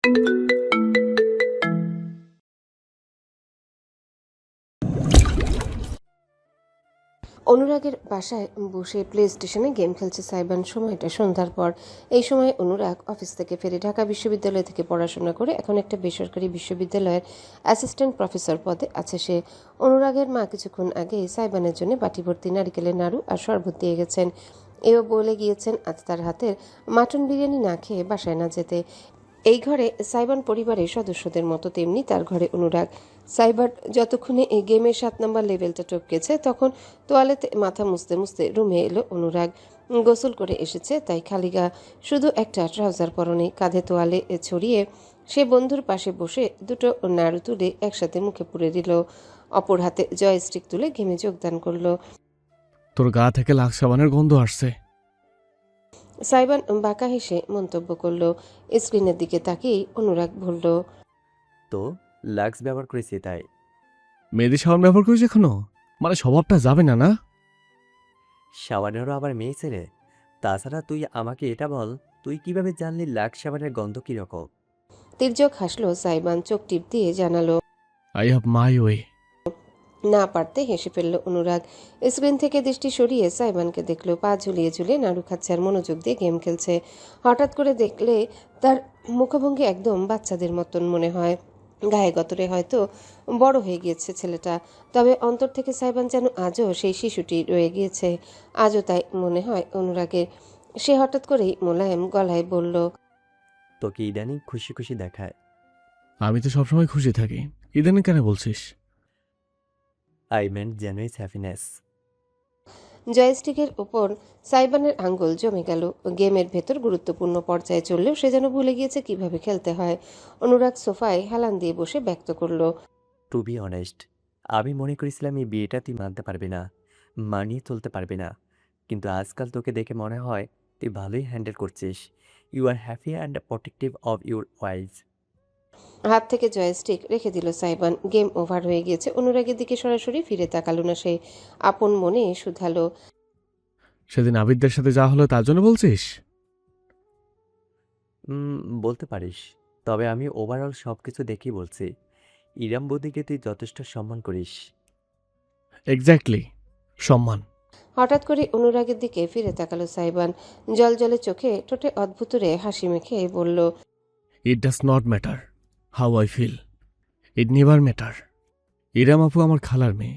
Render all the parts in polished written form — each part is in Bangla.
অনুরাগের বাসায় বসে প্লে স্টেশনে গেম খেলছে সাইবান। সময়টা সন্ধ্যার পর। এই সময় অনুরাগ অফিস থেকে ফিরে ঢাকা বিশ্ববিদ্যালয় থেকে পড়াশোনা করে এখন একটা বেসরকারি বিশ্ববিদ্যালয়ের অ্যাসিস্ট্যান্ট প্রফেসর পদে আছে সে। অনুরাগের মা কিছুক্ষণ আগে সাইবানের জন্য বাটি ভর্তি নারিকেলের নাড়ু আর শরবত দিয়ে গেছেন। এও বলে গিয়েছেন আজ তার হাতের মাটন বিরিয়ানি না খেয়ে বাসায় না যেতে। এই ঘরে সাইবান পরিবারের সদস্যদের মতো, তেমনি তার ঘরে অনুরাগ। সাইবার যতক্ষণে এই গেমের 7 নম্বর লেভেলটা টপকেছে তখন তোয়ালেতে মাথা মুছতে মুছতে রুমে এলো অনুরাগ। গোসল করে এসেছে তাই খালি গা, শুধু একটা ট্রাউজার পরনে। কাঁধে তোয়ালে ছড়িয়ে সে বন্ধুর পাশে বসে দুটো নাড়ু তুলে একসাথে মুখে পুরে দিল। অপর হাতে জয়স্টিক তুলে গেমে যোগদান করলো। তোর গা থেকে লাক্স সাবানের গন্ধ আসছে। সাইবান বাঁকা হেসে মন্তব্য করলো। স্ক্রিনের দিকে তাকিয়েই অনুরাগ বলল, তো লাক্স ব্যবহার করেছি তাই। মেয়েদের সাবান ব্যবহার করিস এখনো? মানে স্বভাবটা যাবে না না? সাবানেরও আবার মেয়ে ছেলে। তাছাড়া তুই আমাকে এটা বল, তুই কিভাবে জানলি লাক্স সাবানের গন্ধ কিরকম? তির্যক হাসলো সাইবান, চোখ টিপ দিয়ে জানালো। I have my way. না পারতে হেসে ফেলল অনুরাগ। স্ক্রিন থেকে দৃষ্টি সরিয়ে সাইবানকে দেখলো পা ঝুলিয়ে ঝুলিয়ে নাড়ু খাচ্ছে আর মনোযোগ দিয়ে গেম খেলছে। হঠাৎ করে দেখলে তার মুখভঙ্গি একদম বাচ্চাদের মতন মনে হয়। গায়ে গতরে হয়তো বড় হয়ে গিয়েছে ছেলেটা, তবে অন্তর থেকে সাইবান যেন আজও সেই শিশুটি রয়ে গিয়েছে। আজও তাই মনে হয় অনুরাগের। সে হঠাৎ করেই মোলায়েম গলায় বলল, তোকে ইদানিং খুশি খুশি দেখায়। আমি তো সবসময় খুশি থাকি, ইদানিং কেন বলছিস? I meant genuine happiness. জয়স্টিকের ওপর সাইবানের আঙ্গুল জমে গেল। গেমের ভেতর গুরুত্বপূর্ণ পর্যায়ে চললেও সে যেন ভুলে গিয়েছে কিভাবে খেলতে হয়। অনুরাগ সোফায় হেলান দিয়ে বসে ব্যক্ত করলো, টু বি অনেস্ট, আমি মনে করেছিলাম এই বিয়েটা তুই মানতে পারবি না, মানিয়ে চলতে পারবি না। কিন্তু আজকাল তোকে দেখে মনে হয় তুই ভালোই হ্যান্ডেল করছিস। You are happy and protective of your wife. হাত থেকে জয়স্টিক রেখে দিল সাইবান। গেম ওভার হয়ে গিয়েছে। অনুরাগের দিকে সরাসরি ফিরে তাকালো না সে। আপন মনে শুধালো, সেদিন আবিদদের সাথে যা হলো তার জন্য বলছিস? বলতে পারিস, তবে আমি ওভারঅল সব কিছু দেখেই বলছি। ইরাম বৌদিকে তুই যথেষ্ট সম্মান করিস। এক্স্যাক্টলি, সম্মান। হঠাৎ করে অনুরাগের দিকে ফিরে তাকালো সাইবান। জলজলে চোখে ঠোঁটে অদ্ভুতরে হাসি মেখে বলল, it does not matter how I feel, it never matter. Iram আপু আমার খালার মেয়ে,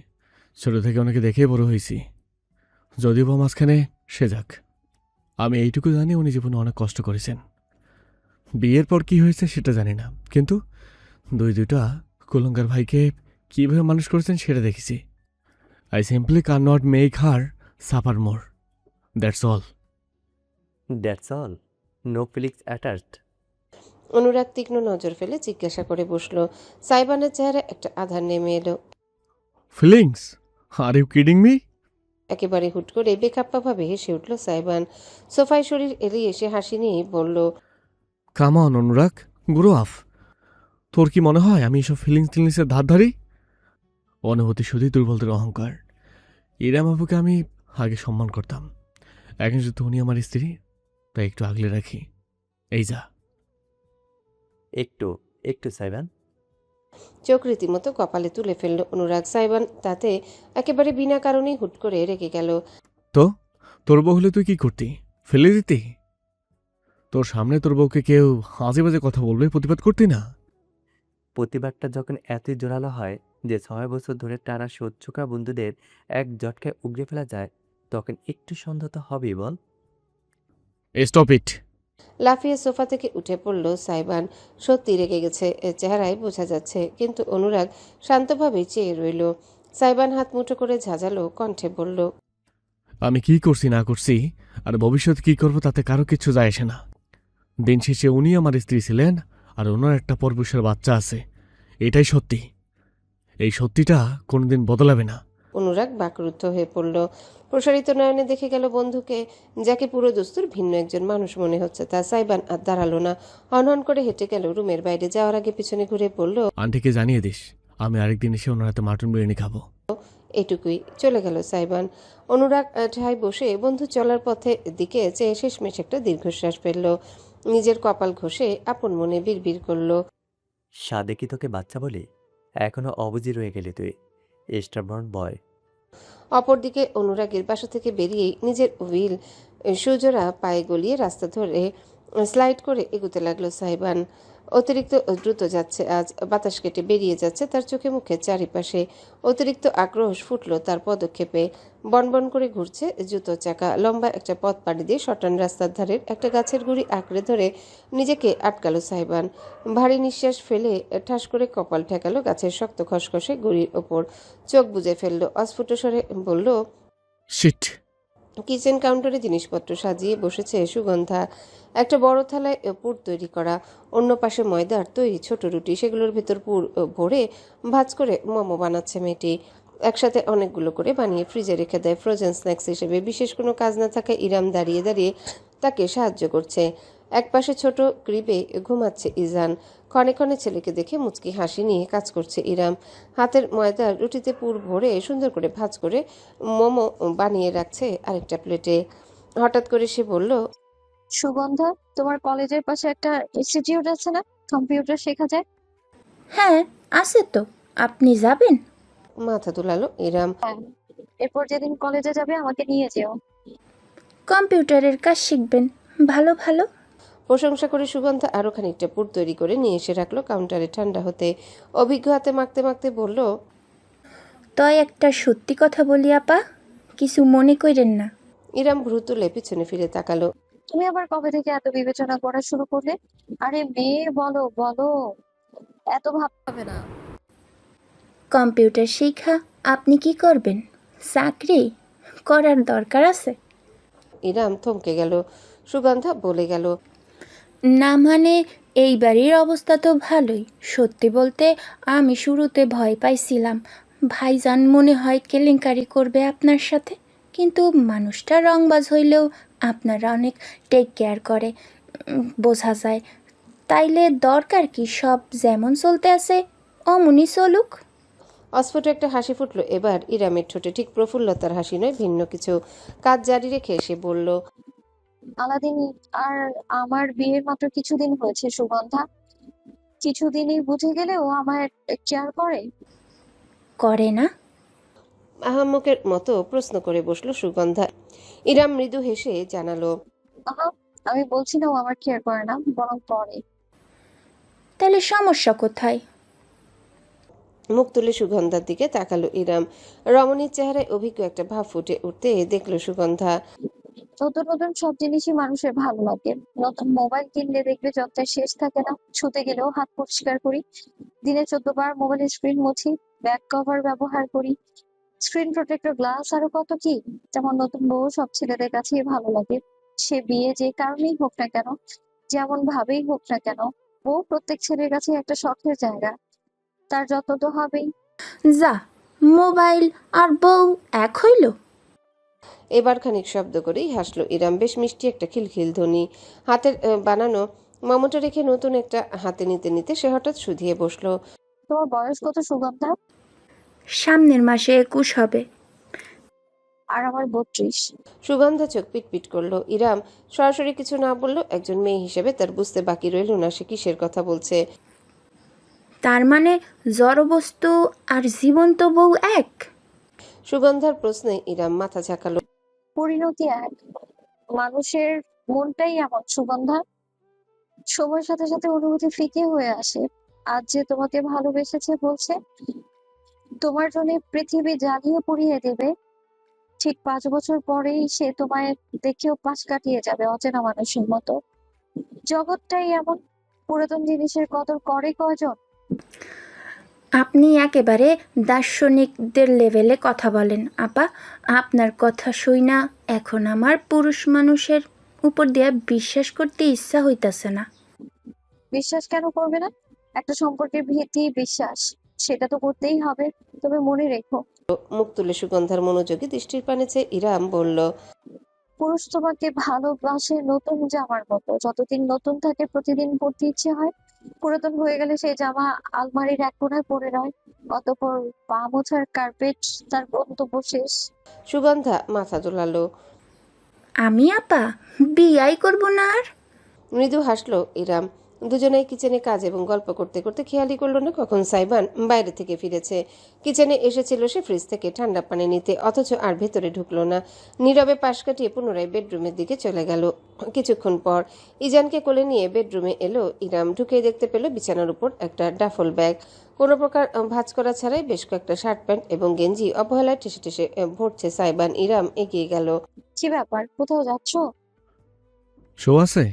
ছোট থেকে ওনাকে দেখেই বড় হয়েছি। যদিও বা মাঝখানে সে যাক, আমি এইটুকু জানি উনি জীবনে অনেক কষ্ট করেছেন। বিয়ের পর কি হয়েছে সেটা জানি না, কিন্তু দুইটা কুলঙ্গার ভাইকে কীভাবে মানুষ করেছেন সেটা দেখেছি। I simply can not make her suffer more, that's all. That's all, no feelings attached. Anurag তীক্ষ্ণ নজর ফেলে জিজ্ঞাসা করে বসলো। সাইবানের চেহারা একটা আধার নেমে এলো। Feelings? Are you kidding me? একেবারে হুট করে বেখাপ্পাভাবে হেসে উঠল সাইবান। সোফায় শরীর এলিয়ে এসে হাসি নিয়ে বলল, come on Anurag, grow up. তোর কি মনে হয় আমি এসব ফিলিংসের ধার ধারি? অনুভূতি শুধুই দুর্বলদের অহংকার। ইরাম আপুকে আমি আগে সম্মান করতাম, এখন যেহেতু উনি আমার স্ত্রী তাই একটু আগলে রাখি। এই যা। একটু একটু সাইবান। চোখ রীতিমতো কপালে তুলে ফেলল অনুরাগ। সাইবান তাতে একেবারে বিনা কারণেই হুট করে রেগে গেল। তো তোর বউ হলে তুই কি করতি? ফেলে দিতি? তোর সামনে তোর বউকে কেউ আজে বাজে কথা বলবে, প্রতিবাদ করতি না? প্রতিবাদটা যখন এতই জোরালো হয় যে 6 বছর ধরে টানা সহ্যকা বন্ধুদের এক ঝটকায় উগড়ে ফেলা যায়, তখন একটু সন্দেহ তো হবেই বল। Stop it. লাফিয়ে সোফা থেকে উঠে পড়ল সাইবান। সত্যি রেগে গেছে, এর চেহারায় বোঝা যাচ্ছে, কিন্তু অনুরাগ শান্তভাবে চেয়ে রইল। সাইবান হাত মুঠো করে ঝাঁঝালো কণ্ঠে বলল, আমি কি করছি না করছি আর ভবিষ্যতে কি করব তাতে কারো কিচ্ছু যায় আসে না। দিন শেষে উনি আমার স্ত্রী ছিলেন আর ওনার একটা পরপুরুষের বাচ্চা আছে, এটাই সত্যি। এই সত্যিটা কোনোদিন বদলাবে না। অনুরাগ বাকরুদ্ধ হয়ে পড়ল। প্রসারিত নয়নে দেখে গেল বন্ধুকে, যাকে পুরো দস্তুর ভিন্ন একজন মানুষ মনে হচ্ছে। তা সাইবান আর দাঁড়ালো না, হনহন করে হেঁটে গেল রুমের বাইরে। যাওয়ার আগে পিছনে ঘুরে পড়ল, আন্টিকে জানিয়ে দিস আমি আরেকদিন এসে ওনার হাতে মাটন বিরিয়ানি খাবো। এটুকুই। চলে গেল সাইবান। অনুরাগ ঠায় বসে বন্ধু চলার পথে দিকে চেয়ে শেষমেশ একটা দীর্ঘশ্বাস ফেলল। নিজের কপাল ঘষে আপন মনে বিড়বিড় করল। সাদে কি তোকে বাচ্চা বলি? এখনো অবুঝি রয়ে গেলি তুই, স্টারবর্ন বয়। অপরদিকে অনুরাগের বাসা থেকে বেরিয়েই নিজের হুইল সুজোড়া পায়ে গলিয়ে রাস্তা ধরে স্লাইড করে এগুতে লাগলো সাইবান। অতিরিক্ত দ্রুত যাচ্ছে আজ, বাতাস কেটে বেরিয়ে যাচ্ছে তার চোখে মুখে চারিপাশে। অতিরিক্ত আক্রোশ ফুটলো তার পদক্ষেপে। বনবন করে ঘুরছে জুতো চাকা। লম্বা একটা পথ পাড়ি দিয়ে শটান রাস্তার ধারের একটা গাছের গুঁড়ি আঁকড়ে ধরে নিজেকে আটকালো সাইবান। ভারী নিঃশ্বাস ফেলে ঠাস করে কপাল ঠেকালো গাছের শক্ত খসখসে গুঁড়ির ওপর। চোখ বুজে ফেললো, অস্ফুট স্বরে বলল। শিট। কিচেন কাউন্টারে জিনিসপত্র সাজিয়ে বসেছে সুগন্ধা। একটা বড় থালায় পুর তৈরি করা, অন্য পাশে ময়দার তৈরি ছোট রুটি, সেগুলোর ভেতর পুর ভরে ভাঁজ করে মোমো বানাচ্ছে মেয়েটি। একসাথে অনেকগুলো করে বানিয়ে ফ্রিজে রেখে দেয় ফ্রোজেন স্ন্যাক্স হিসেবে। বিশেষ কোনো কাজ না থাকায় ইরাম দাঁড়িয়ে দাঁড়িয়ে তাকে সাহায্য করছে। একপাশে ছোট ক্রিবে ঘুমাচ্ছে ইজান। ক্ষণে ক্ষণে ছেলেকে দেখে মুচকি হাসি নিয়ে কাজ করছে ইরাম। হাতের ময়দার রুটিতে পুর ভরে সুন্দর করে ভাঁজ করে মোমো বানিয়ে রাখছে আরেকটা প্লেটে। হঠাৎ করে সে বলল। সুগন্ধা, তোমার কলেজের পাশে একটা ইনস্টিটিউট আছে না, কম্পিউটার শেখা যায়? হ্যাঁ, আছে তো। আপনি যাবেন? মাথা দুলালো ইরাম। হ্যাঁ, এরপর যেদিন কলেজে যাবে আমাকে নিয়ে যেও। কম্পিউটারের কাজ শিখবেন? ভালো ভালো। প্রশংসা করে সুগন্ধা আরও খানিকটা পুর তৈরি করে নিয়ে এসে রাখলো কাউন্টারে ঠান্ডা হতে। অভিজ্ঞ হাতে মাখতে মাখতে বলল। তয় একটা সত্যি কথা বলি আপা, কিছু মনে কইরেন না। ইরাম ভ্রু তুলে পিছনে ফিরে তাকালো। তুমি আবার কবে থেকে এত বিবেচনা করা শুরু করলে? আরে মেয়ে, বলো বলো, এত ভাববে না। কম্পিউটার শিখা আপনি কি করবেন? চাকরি করার দরকার আছে? ইরাম থমকে গেল। সুগন্ধা বলে গেল। না মানে, এই বাড়ির অবস্থা তো ভালোই। সত্যি বলতে আমি শুরুতে ভয় পাইছিলাম, ভাইজান মনে হয় কেলেঙ্কারি করবে আপনার সাথে। কিন্তু মানুষটা রংবাজ হইলেও আপনারা অনেক টেক কেয়ার করে, বোঝা যায়। তাইলে দরকার কি, সব যেমন চলতে আছে অমনই চলুক। অস্ফুট একটা হাসি ফুটলো এবার ইরামের ঠোঁটে, ঠিক প্রফুল্লতার হাসি নয়, ভিন্ন কিছু। কাজ জারি রেখে সে বলল। আলাদিন আর আমার বিয়ের মাত্র কিছুদিন হয়েছে সুগন্ধা। কিছুদিনই বুঝে গেলে ও আমায় কেয়ার করে। করে না? আহাম্মকের মতো প্রশ্ন করে বসলো সুগন্ধা। ইরাম মৃদু হেসে জানালো। আহা, আমি বলছি না ও আমার কেয়ার করে না, বরং করে। তাহলে সমস্যা কোথায়? মুখ তুলে সুগন্ধার দিকে তাকালো ইরাম। রমণীর চেহারায় অভিজ্ঞ একটা ভাব ফুটে উঠতে দেখলো সুগন্ধা। নতুন নতুন সব জিনিসই মানুষের ভালো লাগে। নতুন মোবাইল কিনলে দেখবে যত্নের শেষ থাকে না। ছুতে গেলেও হাত পরিষ্কার করি, দিনে 14 বার মোবাইলের স্ক্রিন মুছি, ব্যাক কভার ব্যবহার করি, স্ক্রিন প্রোটেক্টর, গ্লাস, আরো কত কি। যেমন নতুন বউ সব ছেলেদের কাছেই ভালো লাগে। সে বিয়ে যে কারণেই হোক না কেন, যেমন ভাবেই হোক না কেন, বউ প্রত্যেক ছেলের কাছে একটা শখের জায়গা। তার যত্ন তো হবেই। যা, মোবাইল আর বউ এক হইল? এবার খানিক শব্দ করেই হাসলো ইরাম। বেশ মিষ্টি একটা খিলখিল ধ্বনি। হাতের বানানো মোমোটা রেখে নতুন একটা হাতে নিতে নিতে সে হঠাৎ শুধিয়ে বসলো। তোমার বয়স কত সুগন্ধা? সামনের মাসে 21 হবে। আর আমার 32। সুগন্ধা চোখ পিটপিট করলো। ইরাম সরাসরি কিছু না বললো। একজন মেয়ে হিসেবে তার বুঝতে বাকি রইল না সে কিসের কথা বলছে। তার মানে জড়বস্তু আর জীবন্ত বউ এক? সুগন্ধার প্রশ্নে ইরাম মাথা ঝাঁকালো। পরিণতি এক। মানুষের মনটাই এমন সুগন্ধা, সময়ের সাথে সাথে অনুভূতি ফিকে হয়ে আসে। আজ যে তোমাকে ভালোবেসেছে বলছে, তোমার জন্য পৃথিবী জ্বালিয়ে পুড়িয়ে দেবে, ঠিক 5 বছর পরেই সে তোমায় দেখেও পাশ কাটিয়ে যাবে অচেনা মানুষের মতো। জগৎটাই এমন, পুরাতন জিনিসের কদর করে কয়জন? আপনি একেবারে দার্শনিকদের লেভেলে কথা বলেন আপা। আপনার কথা শুই না এখন আমার পুরুষ মানুষের উপর দিয়ে বিশ্বাস করতে ইচ্ছা হইতাছে না। বিশ্বাস কেন করবে না? একটা সম্পর্কের ভিত্তি বিশ্বাস, সেটা তো করতেই হবে। তবে মনে রেখো, মুখ তুলে সুগন্ধার মনোযোগী দৃষ্টির পানে চেয়ে ইরাম বলল। পুরুষ তোমাকে ভালোবাসে নতুন জামার মতো। যতদিন নতুন থাকে প্রতিদিন পরতে ইচ্ছে হয়, পুরাতন হয়ে গেলে সেই জামা আলমারির এক কোণায় পড়ে রয়। অতঃপর পা মোছার কার্পেট তার গন্তব্য শেষ। সুগন্ধা মাথা দোলালো। আমি আপা বিয়াই করব না আর? মৃদু হাসলো ইরাম। দুজনেই কিচেনে কাজ এবং গল্প করতে করতে খেয়ালই করলো না কখন সাইবান বাইরে থেকে ফিরেছে। কিচেনে এসেছিল সে ফ্রিজ থেকে ঠান্ডা পানি নিতে, অথচ আর ভেতরে ঢুকলো না। নীরবে পাশ কাটিয়ে পুনরায় বেডরুমের দিকে চলে গেল। কিছুক্ষণ পর ইজানকে কোলে নিয়ে বেডরুমে এলো ইরাম। ঢুকেই দেখতে পেল বিছানার উপর একটা ডাফল ব্যাগ। কোনো প্রকার ভাঁজ করা ছাড়াই বেশ কয়েকটা শার্ট প্যান্ট এবং গেঞ্জি অবহেলায় ঠেসে ঠেসে ভরছে সাইবান। ইরাম এগিয়ে গেল। কি ব্যাপার, কোথাও যাচ্ছ? শো আছে?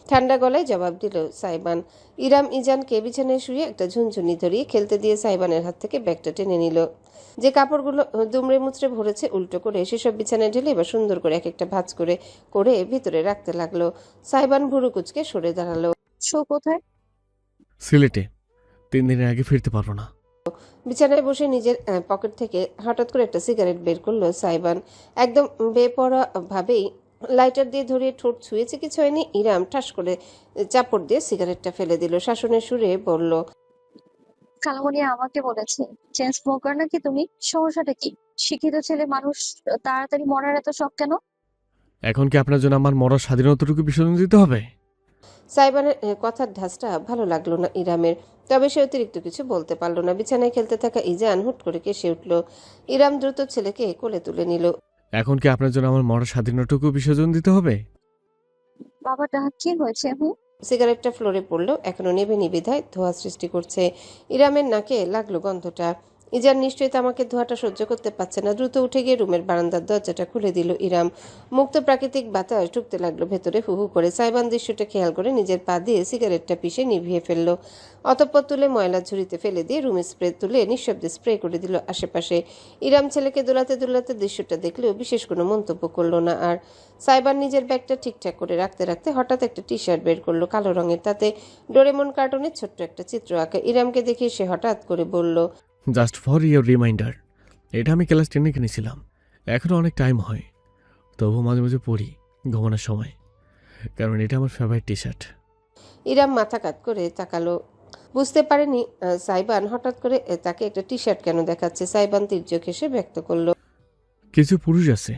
ঠান্ডা গলায় জবাব দিল সাইবান। ইরাম ইজানকে বিছানায় শুয়ে একটা ঝুনঝুনি ধরিয়ে খেলতে দিয়ে সাইবানের হাত থেকে ব্যাগটা টেনে নিল। যে কাপড়গুলো দুমড়ে মুচড়ে ভরেছে উল্টো করে সেসব বিছানায় ঢেলে এবার সুন্দর করে এক একটা ভাঁজ করে করে ভিতরে রাখতে লাগলো। সাইবান ভুরু কুচকে সরে দাঁড়ালো। শো কোথায়? সিলেটে। 3 দিনের আগে ফিরতে পারবো না। বিছানায় বসে নিজের পকেট থেকে হঠাৎ করে একটা সিগারেট বের করলো সাইবান। একদম বেপরোয়া ভাবেই লাইটার দিয়ে ধরিয়ে ঠোঁট ছুঁয়েছে, কিছু হয়নি। ইরাম ঠাস করে চাপড় দিয়ে সিগারেটটা ফেলে দিল। শাসনের সুরে বলল, কালামণি আমাকে বলেছে চেন স্মোকার নাকি তুমি। সমস্যাটা কি? শিক্ষিত ছেলে মানুষ, তাড়াতাড়ি মরার এত শখ কেন? এখন কি আপনার জন্য আমার মরার স্বাধীনতাটুকু বিসর্জন দিতে হবে? সাইবানের কথার ঢাসটা ভালো লাগলো না ইরামের। তবে সে অতিরিক্ত কিছু বলতে পারল না। বিছানায় খেলতে থাকা ইজান হুট করে কেসে উঠল। ইরাম দ্রুত ছেলেকে কোলে তুলে নিল। এখন কি আপনার জন্য আমার মরার স্বাধীনতাটুকু বিসর্জন দিতে হবে? বাবাটা কি হয়েছে? সিগারেটটা ফ্লোরে পড়লেও এখনো নেভে বিধায় ধোঁয়া সৃষ্টি করছে। ইরামের নাকে লাগলো গন্ধটা। ইজান নিশ্চয়ই তামাকে ধোঁয়াটা সহ্য করতে পারছে না। দ্রুত উঠে গিয়ে রুমের বারান্দার দরজাটা খুলে দিল ইরাম। মুক্ত প্রাকৃতিক বাতাস ঢুকতে লাগলো ভেতরে হু হু করে। সাইবান দৃশ্যটা খেয়াল করে নিজের পা দিয়ে সিগারেটটা পিষে নিভিয়ে ফেললো। অতঃপর তুলে ময়লার ঝুড়িতে ফেলে দিয়ে রুমে স্প্রে তুলে নিঃশব্দে স্প্রে করে দিল আশেপাশে। ইরাম ছেলেকে দোলাতে দোলাতে দৃশ্যটা দেখলেও বিশেষ কোনো মন্তব্য করলো না। আর সাইবান নিজের ব্যাগটা ঠিকঠাক করে রাখতে রাখতে হঠাৎ একটা টি শার্ট বের করলো কালো রঙের। তাতে ডোরেমন কার্টুনের ছোট্ট একটা চিত্র আঁকা। ইরামকে দেখে সে হঠাৎ করে বলল, জাস্ট ফর ইয়োর রিমাইন্ডার। এটা আমি ক্লাস 10-এ কিনেছিলাম। এখনও অনেক টাইম হয়, তবুও মাঝে মাঝে পড়ি ঘুমানোর সময়, কারণ এটা আমার ফেভারিট টি শার্ট। ইরাম মাথা কাত করে তাকালো। বুঝতে পারেনি সাইবান হঠাৎ করে তাকে একটা টি শার্ট কেন দেখাচ্ছে। সাইবান তির্যক হেসে ব্যক্ত করলো, কিছু পুরুষ আছে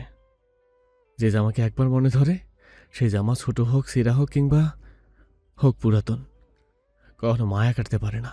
যে জামাকে একবার মনে ধরে, সেই জামা ছোট হোক, সিরা হোক কিংবা হোক পুরাতন, কখনো মায়া কাটতে পারে না।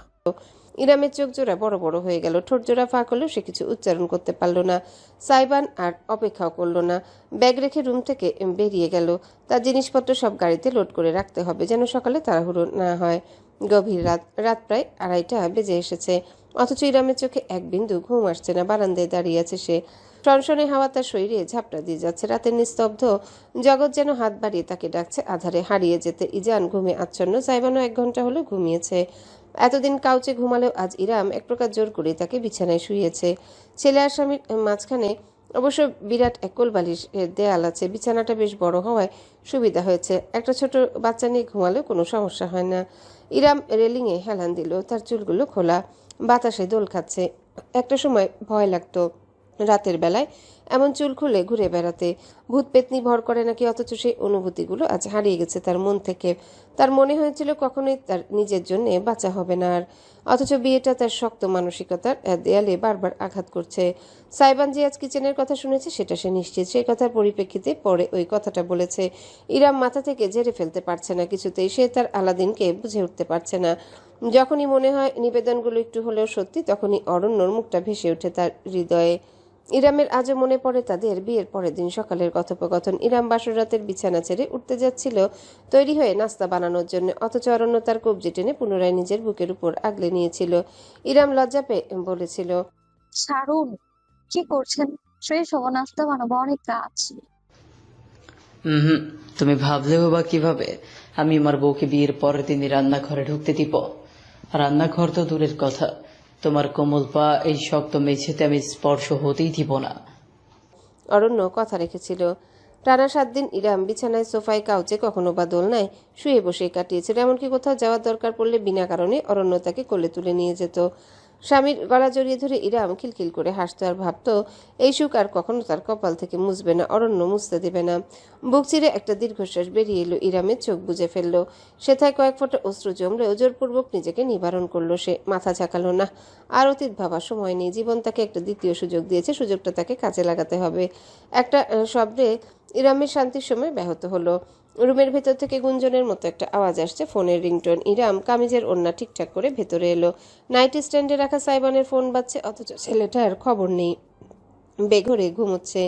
ইরামের চোখ জোড়া বড় বড় হয়ে গেল। ঠোঁট জোড়া ফাঁ করলেও সে কিছু উচ্চারণ করতে পারল না। সাইবান আর অপেক্ষাও করলো না। ব্যাগ রেখে রুম থেকে বেরিয়ে গেল। তার জিনিসপত্র সব গাড়িতে লোড করে রাখতে হবে, যেন সকালে তাড়াহুড়ো না হয়। গভীর রাত প্রায় 2:30 বেজে এসেছে, অথচ ইরামের চোখে এক বিন্দু ঘুম আসছে না। বারান্দায় দাঁড়িয়ে আছে সে। টনশনে হাওয়া তার শরীরে ঝাপটা দিয়ে যাচ্ছে। রাতের নিস্তব্ধ জগৎ যেন হাত বাড়িয়ে তাকে ডাকছে আধারে হারিয়ে যেতে। ইজান ঘুমে আচ্ছন্ন। সাইবানও 1 ঘন্টা হলো ঘুমিয়েছে। এতদিন কাউচে ঘুমালেও আজ ইরাম এক প্রকার জোর করে তাকে বিছানায় শুইয়েছে। ছেলে আর স্বামীর মাঝখানে অবশ্য বিরাট এক কোলবালিশ দেয়াল আছে। বিছানাটা বেশ বড় হওয়ায় সুবিধা হয়েছে। একটা ছোট বাচ্চা নিয়ে ঘুমালেও কোনো সমস্যা হয় না। ইরাম রেলিংয়ে হেলান দিল। তার চুলগুলো খোলা, বাতাসে দোল খাচ্ছে। একটা সময় ভয় লাগতো রাতের বেলায় এমন চুল খুলে ঘুরে বেড়াতে। ভূত পেতনি ভর করে নাকি, অথচ সেই অনুভূতিগুলো আজ হারিয়ে গেছে তার মন থেকে। তার মনে হয়েছিল কখনোই তার নিজের জন্য বাঁচা হবে না আর। অথচ বিয়েটা তার শক্ত মানসিকতার দেয়ালে বারবার আঘাত করছে। সাইবান যে আজ কিচেনের কথা শুনেছে সেটা সে নিশ্চিত। সেই কথার পরিপ্রেক্ষিতে পরে ওই কথাটা বলেছে। ইরাম মাথা থেকে ঝেড়ে ফেলতে পারছে না কিছুতেই। সে তার আলাদিনকে বুঝে উঠতে পারছে না। যখনই মনে হয় নিবেদনগুলো একটু হলেও সত্যি, তখনই অরণ্যর মুখটা ভেসে ওঠে তার হৃদয়ে। ইরামের আজও মনে পড়ে তাদের বিয়ের পরের দিন সকালের কথোপকথন। ইরাম বাসর রাতের বিছানা ছেড়ে উঠতে যাচ্ছিল তৈরি হয়ে নাস্তা বানানোর জন্য, অথচ অরণ্য তার কবজি টেনে পুনরায় নিজের বুকের উপর আগলে নিয়েছিল। ইরাম লজ্জা পেয়ে বলেছিল, ছাড়ুন, কি করছেন? ফ্রেশ হবো, নাস্তা বানাবো, অনেক কাজ। হুম, তুমি ভাবলেও বা কিভাবে আমি আমার বউকে বিয়ের পরের দিনই রান্নাঘরে ঢুকতে দিব? রান্নাঘর তো দূরের কথা, তোমার কোমল পা এই শক্ত মেঝেতে আমি স্পর্শ হতেই দিব না। অরণ্য কথা রেখেছিল। টানা 7 দিন ইরাম বিছানায়, সোফায়, কাউচে, কখনো বা দোলনায় শুয়ে বসে কাটিয়েছিল। এমনকি কোথাও যাওয়ার দরকার পড়লে বিনা কারণে অরণ্য তাকে কোলে তুলে নিয়ে যেত। স্বামীর গলা জড়িয়ে ধরে ইরাম খিলখিল করে হাসত আর ভাবত এই সুখ আর কখনো তার কপাল থেকে মুছবে না, অরণ্য মুছতে দেবে না। বুক চিরে একটা দীর্ঘশ্বাস বেরিয়ে এলো ইরামের। চোখ বুজে ফেললো। সেথায় কয়েক ফোঁটা অশ্রু জমলেও জোরপূর্বক নিজেকে নিবারণ করলো সে। মাথা ঝাঁকালো না। আর অতীত ভাবার সময় নেই। জীবন তাকে একটা দ্বিতীয় সুযোগ দিয়েছে, সুযোগটা তাকে কাজে লাগাতে হবে। একটা শব্দে ইরামের শান্তির সময় ব্যাহত হলো। রুমের ভেতর থেকে গুঞ্জনের মতো একটা আওয়াজ আসছে, ফোনের রিংটোন। ইরাম কামিজের ওড়না ঠিকঠাক করে ভেতরে এলো। নাইট স্ট্যান্ডে রাখা সাইবানের ফোন বাজছে, অথচ ছেলেটার খবর নেই। বেঘরে ঘুমোচ্ছে।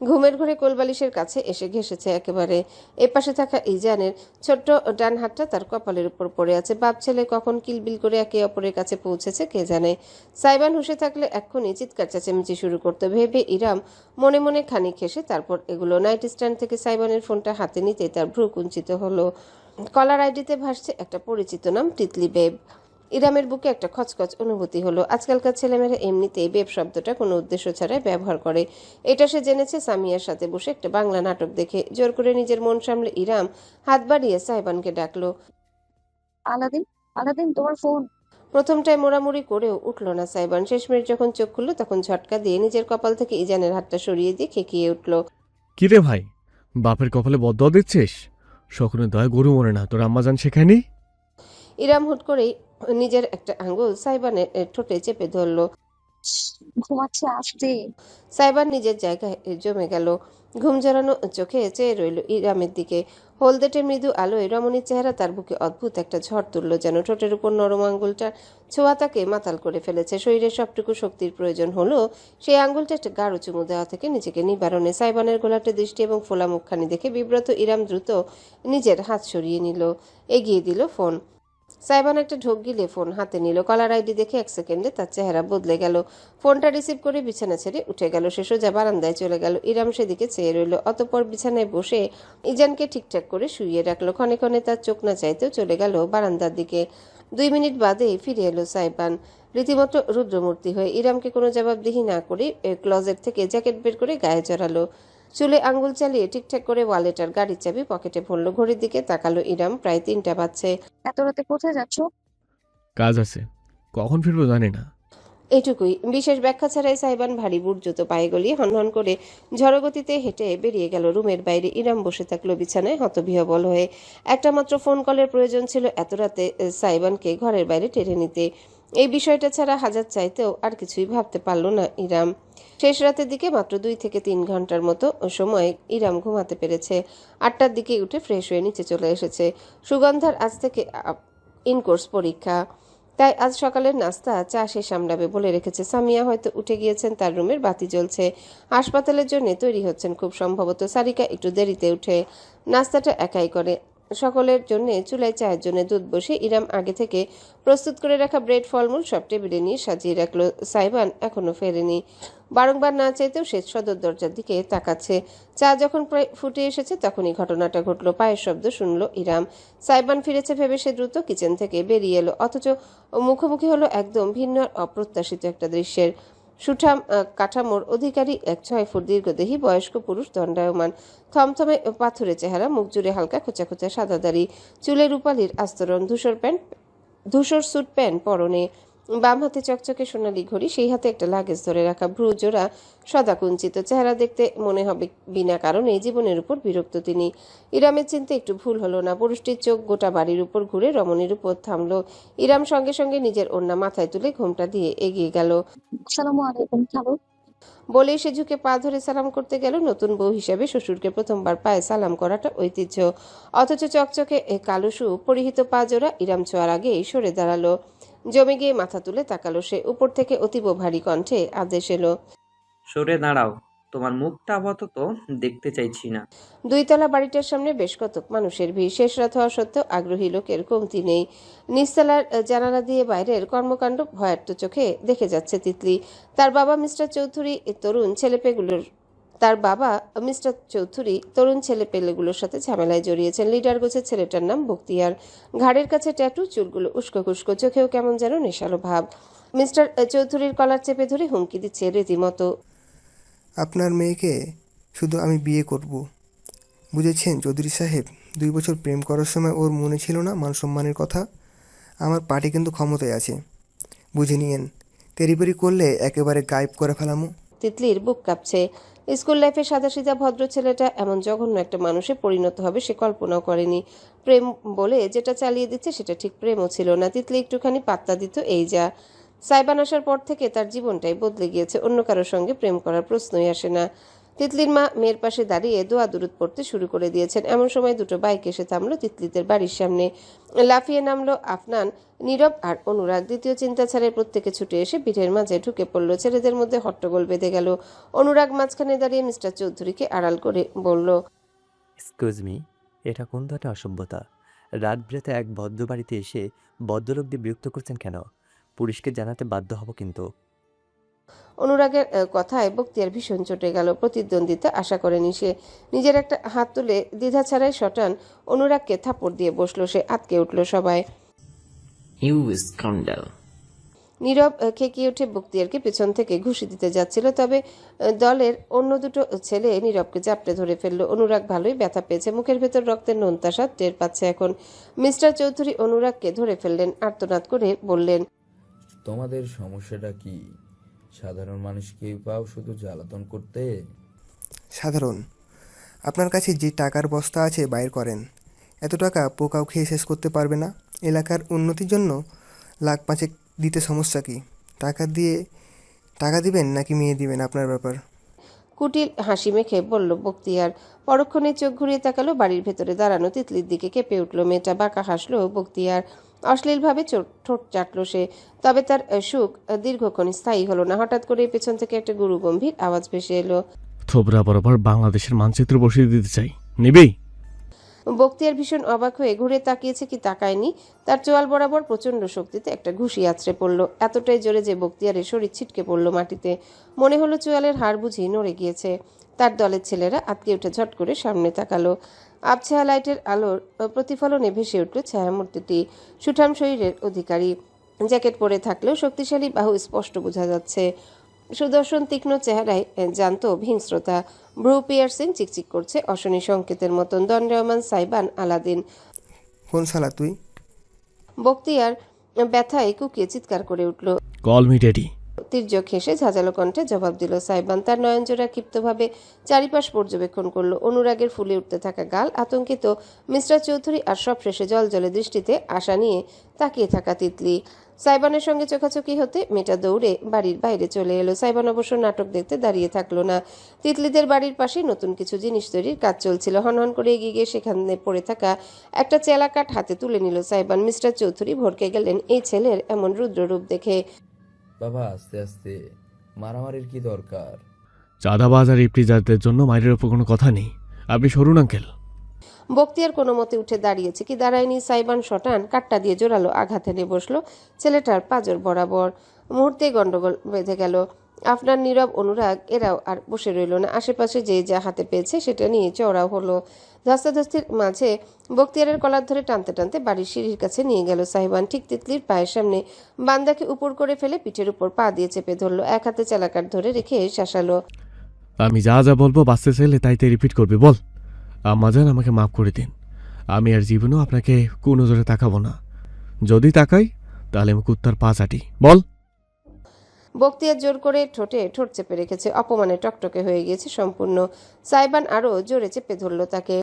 ঘুমের ঘরে কোলবালিশের কাছে এসে ঘেঁষেছে একেবারে। এপাশে থাকা ইজানের ছোট্ট ডান হাতটা তার কপালের উপর পড়ে আছে। বাপ ছেলে কখন কিলবিল করে একে অপরের কাছে পৌঁছেছে কে জানে। সাইবান হুঁশে থাকলে এক্ষুনি চিৎকার চেঁচামেচি শুরু করতে ভেবে ইরাম মনে মনে খানিক হেসে তারপর এগুলো। নাইট স্ট্যান্ড থেকে সাইবানের ফোনটা হাতে নিতে তার ভ্রু কুঞ্চিত হলো। কলার আইডিতে ভাসছে একটা পরিচিত নাম, তিতলি বেব। ইরামের বুকে একটা খচখচ অনুভূতি হলো। আজকালকার ছেলেমেয়েরা এমনিতেই বেব শব্দটা কোনো উদ্দেশ্য ছাড়াই ব্যবহার করে। এটা সে জেনেছে সামিয়ার সাথে বসে একটা বাংলা নাটক দেখে। জোর করে নিজের মন সামলে ইরাম হাত বাড়িয়ে সাইবানকে ডাকলো। আলাদিন, আলাদিন, তোমার ফোন। প্রথমটায় মোড়ামুড়ি করেও উঠল না সাইবান। শেষমেশ যখন চোখ খুলল তখন ঝটকা দিয়ে নিজের কপাল থেকে ইজানের হাতটা সরিয়ে দিয়ে খেকিয়ে উঠল। কিরে ভাই, বাপের কপালে বদয়া দিচ্ছিস? শকুনের দয়া গরু মরে না, তোর আম্মাজান শেখায়নি? ইরাম হুট করেই নিজের একটা আঙ্গুল সাইবানের ঠোঁটে চেপে ধরল। ঘুমাচ্ছে, আসতে। সাইবার নিজের জায়গায় জমে গেল। ঘুম জড়ানো চোখে চেয়ে রইল ইরামের দিকে। হলদেটে মৃদু আলোয় রমণীর চেহারা তার বুকে অদ্ভুত একটা ঝড় তুলল যেন। ঠোঁটের উপর নরম আঙ্গুলটার ছোঁয়া তাকে মাতাল করে ফেলেছে। শরীরে সবটুকু শক্তির প্রয়োজন হলো সেই আঙ্গুলটা একটা গাঢ় চুমু দেওয়া থেকে নিজেকে নিবারণে। সাইবানের গোলাটে দৃষ্টি এবং ফোলা মুখখানি দেখে বিব্রত ইরাম দ্রুত নিজের হাত সরিয়ে নিল, এগিয়ে দিল ফোন। সাইবান একটা ঢোক গিলে ফোন হাতে নিল। কলার আইডি দেখে 1 সেকেন্ডে তার চেহারা বদলে গেল। ফোনটা রিসিভ করে বিছানা ছেড়ে উঠে গেল। সে সোজা বারান্দায় চলে গেল। ইরাম সেদিকে চেয়ে রইল। অতঃপর বিছানায় বসে ইজানকে ঠিকঠাক করে শুইয়ে রাখলো। ক্ষণে ক্ষণে তার চোখ না চাইতেও চলে গেল বারান্দার দিকে। 2 মিনিট বাদেই ফিরে এলো সাইবান, রীতিমতো রুদ্রমূর্তি হয়ে। ইরামকে কোনো জবাবদিহি না করে ক্লজেট থেকে জ্যাকেট বের করে গায়ে জড়ালো। চুলে আঙ্গুল চালিয়ে ঠিকঠাক করে ওয়ালেট আর গাড়ির চাবি পকেটে ভরলো। ঘড়ির দিকে তাকালো ইরাম, প্রায় 3টা বাজছে। এত রাতে কোথায় যাচ্ছ? কাজ আছে, কখন ফিরবো জানি না। এইটুকুই। বিশেষ ব্যাখ্যা ছাড়াই সাইবান ভারী বুট জুতো পায়ে গলিয়ে হনহন করে ঝড়গতিতে হেঁটে বেরিয়ে গেল রুমের বাইরে। ইরাম বসে থাকলো বিছানায় হতবিহ্বল হয়ে। একটা মাত্র ফোন কলের প্রয়োজন ছিল এত রাতে সাইবানকে ঘরের বাইরে টেনে নিতে। এই বিষয়টা ছাড়া হাজার চাইতেও আর কিছুই ভাবতে পারল না ইরাম। শেষ রাতের দিকে মাত্র 2 থেকে 3 ঘন্টার মতো সময় ইরাম ঘুমাতে পেরেছে। 8টার দিকে উঠে ফ্রেশ হয়ে নিচে চলে এসেছে। সুগন্ধার আজ থেকে ইনকোর্স পরীক্ষা, তাই আজ সকালের নাস্তা চা সে সামলাবে বলে রেখেছে। সামিয়া হয়তো উঠে গিয়েছেন, তার রুমের বাতি জ্বলছে। হাসপাতালের জন্য তৈরি হচ্ছেন খুব সম্ভবত। সারিকা একটু দেরিতে উঠে নাস্তাটা একাই করে। সকলের জন্য চুলায় চায়ের জন্য দুধ বসে ইরাম আগে থেকে প্রস্তুত করে রাখা ব্রেড ফলমূল সব টেবিলে নিয়ে সাজিয়ে রাখলো। সাইবান এখনো ফেরেনি। বারংবার না চাইতেও সে সদর দরজার দিকে তাকাচ্ছে। চা যখন প্রায় ফুটে এসেছে তখনই ঘটনাটা ঘটলো। পায়ের শব্দ শুনল ইরাম। সাইবান ফিরেছে ভেবে সে দ্রুত কিচেন থেকে বেরিয়ে এলো, অথচ মুখোমুখি হলো একদম ভিন্ন আর অপ্রত্যাশিত একটা দৃশ্যের। সুঠাম কাঠামোর অধিকারী 6 ফুট দীর্ঘদেহী বয়স্ক পুরুষ, দণ্ডায়মান, থমথমে পাথুরে চেহারা, মুখ জুড়ে হালকা খোঁচা খোঁচা সাদা দাড়ি, চুলে রূপালির আস্তরণ, ধূসর স্যুট প্যান্ট পরনে, বাম হাতে চকচকে সোনালি ঘড়ি, সেই হাতে একটা লাগেজ ধরে রাখা, ভ্রু জোড়া সদা কুঞ্চিত। চেহারা দেখতে মনে হবে বিনা কারণে জীবনের উপর বিরক্ত তিনি। ইরামের চিন্তা একটু ভুল হলো না। পুরুষটির চোখ গোটা বাড়ির উপর ঘুরে রমণীর উপর থামলো। ইরাম সঙ্গে সঙ্গে নিজের ওড়না মাথায় তুলে ঘোমটা দিয়ে এগিয়ে গেল। আসসালামু আলাইকুম খালু। বলে সে ঝুঁকে পা ধরে সালাম করতে গেল। নতুন বউ হিসেবে শ্বশুরকে প্রথমবার পায়ে সালাম করাটা ঐতিহ্য, অথচ চকচকে কালো শু পরিহিত পা জোড়া ইরাম ছোঁয়ার আগেই সরে দাঁড়ালো। জমে গিয়ে মাথা তুলে তাকালো সে। উপর থেকে অতীব ভারী কণ্ঠে আদেশ এলো, সরে দাঁড়াও, তোমার মুখটা আপাতত দেখতে চাইছি না। 2 তলা বাড়িটার সামনে বেশ কতক মানুষের ভিড়। শেষ রাত হওয়া সত্ত্বেও আগ্রহী লোকের কমতি নেই। নিচতলার জানালা দিয়ে বাইরের কর্মকাণ্ড ভয়ার্ত চোখে দেখে যাচ্ছে তিতলি। তার বাবা মিস্টার চৌধুরী তরুণ ছেলেপেলেগুলোর সাথে ঝামেলায় জড়িয়েছেন। লিডার গোছের ছেলেটার নাম বখতিয়ার। ঘাড়ের কাছে ট্যাটু, চুলগুলো উস্কো খুস্কো, চোখেও কেমন যেন নেশালো ভাব। মিস্টার চৌধুরীর কলার চেপে ধরে হুমকি দিচ্ছে রীতিমতো। আপনার মেয়েকে শুধু আমি বিয়ে করব, বুঝেছেন চৌধুরী সাহেব? 2 বছর প্রেম করার সময় ওর মনে ছিল না মান সম্মানের কথা? আমার পার্টি কিন্তু ক্ষমতায় আছে, বুঝে নিয়েন। তেরিবেরি করলে একেবারে গায়েব করে ফেলামো। তিতলির বুক কাঁপছে। স্কুল লাইফে সাদাসিধা ভদ্র ছেলেটা এমন জঘন্য একটা মানুষে পরিণত হবে সে কল্পনাও করেনি। প্রেম বলে যেটা চালিয়ে দিচ্ছে সেটা ঠিক প্রেমও ছিল না। তিতলি একটুখানি পাত্তা দিত, এই যা। সাইবান আসার পর থেকে তার জীবনটাই বদলে গিয়েছে। অন্য কারোর সঙ্গে প্রেম করার প্রশ্নই আসে না। তিতলির মা মেয়ের পাশে দাঁড়িয়ে দোয়া দুরুদ পড়তে শুরু করে দিয়েছেন। এমন সময় দুটো বাইক এসে থামলো তিতলিদের বাড়ির সামনে। লাফিয়ে নামলো আফনান, নীরব আর অনুরাগ। দ্বিতীয় চিন্তা ছাড়াই প্রত্যেকে ছুটে এসে ভিড়ের মাঝে ঢুকে পড়ল। ছেলেদের মধ্যে হট্টগোল বেঁধে গেল। অনুরাগ মাঝখানে দাঁড়িয়ে মিস্টার চৌধুরীকে আড়াল করে বলল, এক্সকিউজ মি, এটা কোন ধরনের অসভ্যতা? রাত বিরাতে এক ভদ্র বাড়িতে এসে ভদ্রলোক দিয়ে বিরক্ত করছেন কেন? পুলিশকে জানাতে বাধ্য হব কিন্তু। অনুরাগের কথায় বক্তিয়ার ভীষণ চটে গেল। প্রতিদ্বন্দ্বিতা আশা করেনি সে। নিজের একটা হাত তুলে দ্বিধা ছাড়াই শটান অনুরাগকে থাপড় দিয়ে বসলো সে। আতকে উঠল সবাই। ইউ স্কান্ডাল! নীরব খেকিয়ে উঠে বক্তিয়ারকে পেছন থেকে ঘুষি দিতে যাচ্ছিল, তবে দলের অন্য দুটো ছেলে নীরবকে চাপটে ধরে ফেললো। অনুরাগ ভালোই ব্যথা পেয়েছে, মুখের ভেতর রক্তের নোনতা স্বাদ টের পাচ্ছে এখন। মিস্টার চৌধুরী অনুরাগকে ধরে ফেললেন, আর্তনাদ করে বললেন, তোমাদের সমস্যাটা কি? সাধারণ মানুষকেই পাও শুধু জ্বালাতন করতে? সাধারণ? আপনার কাছে যে টাকার বস্তা আছে বাইর করেন। এত টাকা পোকাও খেয়ে শেষ করতে পারবে না। এলাকার উন্নতির জন্য লাখ পাঁচেক দিতে সমস্যা কি? টাকা দিবেন নাকি মেয়ে দিবেন আপনার ব্যাপার। কুটিল হাসি মেখে বলল বক্তিয়ার। পরক্ষণে চোখ ঘুরিয়ে তাকালো বাড়ির ভেতরে দাঁড়ানো তিতলির দিকে। কেঁপে উঠল মেয়েটা। বাঁকা হাসলো বক্তিয়ার। অশ্লীলভাবে ঠোঁট চাটল সে। তবে তার সুখ দীর্ঘক্ষণ স্থায়ী হলো না। হঠাৎ করে পেছন থেকে একটা গুরু গম্ভীর আওয়াজ ভেসে এলো, থোবরা বরাবর বাংলাদেশের মানচিত্র বসিয়ে দিতে চাই, নিবেই? বক্তিয়ার ভীষণ অবাক হয়ে ঘুরে তাকিয়েছে কি তাকায়নি। তার চোয়াল বরাবর প্রচণ্ড শক্তিতে একটা ঘুষি আছড়ে পড়ল, এতটাই জোরে যে বক্তিয়ারের শরীর ছিটকে পড়ল মাটিতে। মনে হলো চোয়ালের হাড় বুঝি নড়ে গিয়েছে। তার দলের ছেলেরা আটকে উঠে ঝট করে সামনে তাকালো। আবছায়া লাইটের আলোর প্রতিফলনে ভেসে উঠল ছায়ামূর্তিটি। সুঠাম শরীরের অধিকারী, জ্যাকেট পরে থাকলেও শক্তিশালী বাহু স্পষ্ট বোঝা যাচ্ছে। সুদর্শন তীক্ষ্ণ চেহারায় জানত হিংস্রতা। ব্রু পিয়ার্সিং চিকচিক করছে অশনি সংকেতের মতন। দণ্ডায়মান সাইবান আলাদিন। কোন শালা তুই? বক্তিয়ার ব্যথায় কুকিয়ে চিৎকার করে উঠল। Call me daddy. তির্যক হেসে ঝাঁঝালো কণ্ঠে জবাব দিল সাইবান। তার নয়নজোড়া ক্ষিপ্তভাবে চারিপাশ পর্যবেক্ষণ করলো। অনুরাগের ফুলে উঠতে থাকা গাল, আতঙ্কিত মিস্টার চৌধুরী আর সবশেষে জলজলে দৃষ্টিতে আশা নিয়ে তাকিয়ে থাকা তিতলি। সাইবানের সঙ্গে চোখাচোখি হতে মেয়েটা দৌড়ে বাড়ির বাইরে চলে এলো। সাইবান অবশ্য নাটক দেখতে দাঁড়িয়ে থাকলো না। তিতলিদের বাড়ির পাশেই নতুন কিছু জিনিস তৈরির কাজ চলছিল। হনহন করে এগিয়ে গিয়ে সেখানে পড়ে থাকা একটা চেলা কাঠ হাতে তুলে নিল সাইবান। মিস্টার চৌধুরী ভড়কে গেলেন এই ছেলের এমন রুদ্ররূপ দেখে। বাবা আস্তে আস্তে, মারামারির কি দরকার? চাঁদাবাজ আর ইপটিজারদের জন্য মায়ের ওপর কোনো কথা নেই, আপনি সরুন আঙ্কেল। বক্তিয়ার কোনো মতে উঠে দাঁড়িয়েছে কি দাঁড়ায়নি। সাইবান শটান কাটটা দিয়ে জোরালো আঘাত এনে বসলো ছেলেটার পাঁজর বরাবর। মুহূর্তে গন্ডগোল বেঁধে গেল। আফনান, নীরব, অনুরাগ এরাও আর বসে রইল না। আশেপাশে যে যা হাতে পেয়েছে সেটা নিয়ে চড়াও হলো। ধস্তাধস্তির মাঝে বক্তিয়ারের কলার ধরে টানতে টানতে বাড়ির সিঁড়ির কাছে নিয়ে গেল সাইবান। ঠিক তিতলির পায়ের সামনে বান্দাকে উপর করে ফেলে পিঠের উপর পা দিয়ে চেপে ধরলো। এক হাতে চালাকাঠ ধরে রেখে শাসালো, আমি যা যা বলবো বাঁচতে চাইলে তাইতে রিপিট করবি, বল। আম্মাজান আমাকে মাফ করে দিন। আমি আর জীবনেও আপনাকে কোন নজরে তাকাবো না। যদি তাকাই তাহলে আমি কুত্তার পা চাটি, বল। বক্তিয়ার জোর করে ঠোঁটে ঠোঁট চেপে রেখেছে। অপমানে টকটকে হয়ে গিয়েছে সম্পূর্ণ। সাইবান আরো জোরে চেপে ধরল তাকে।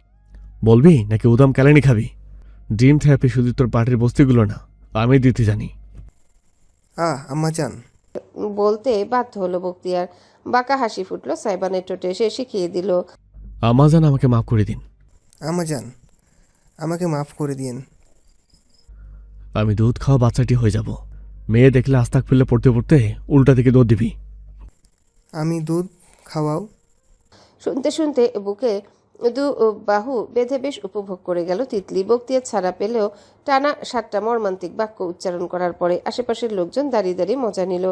বলবি নাকি উদাম কেলানি খাবি? ড্রিম থেরাপি শুধু তোর পার্টির বস্তিগুলো না, আমি দিতে জানি। আম্মা চান। বলতে বাধ্য হলো বক্তিয়ার। বাঁকা হাসি ফুটলো সাইবানের ঠোঁটে। সে শিখিয়ে দিল, আম্মাজান আমাকে মাফ করে দিন। আম্মা যান, আমাকে মাফ করে দিন। আমি দুধ খাওয়া বাচ্চাটি হয়ে যাব। মেয়ে দেখলে আস্তাক ফেললে পড়তে পড়তে উল্টা দিকে দৌড় দিবি। আমি দুধ খাওয়াও? শুনতে শুনতে বুকে দু বাহু বেঁধে বেশ উপভোগ করে গেল তিতলি। বক্তিয়ার ছাড়া পেলেও টানা 7টা মর্মান্তিক বাক্য উচ্চারণ করার পরে আশেপাশের লোকজন দাঁড়িয়ে দাঁড়িয়ে মজা নিল।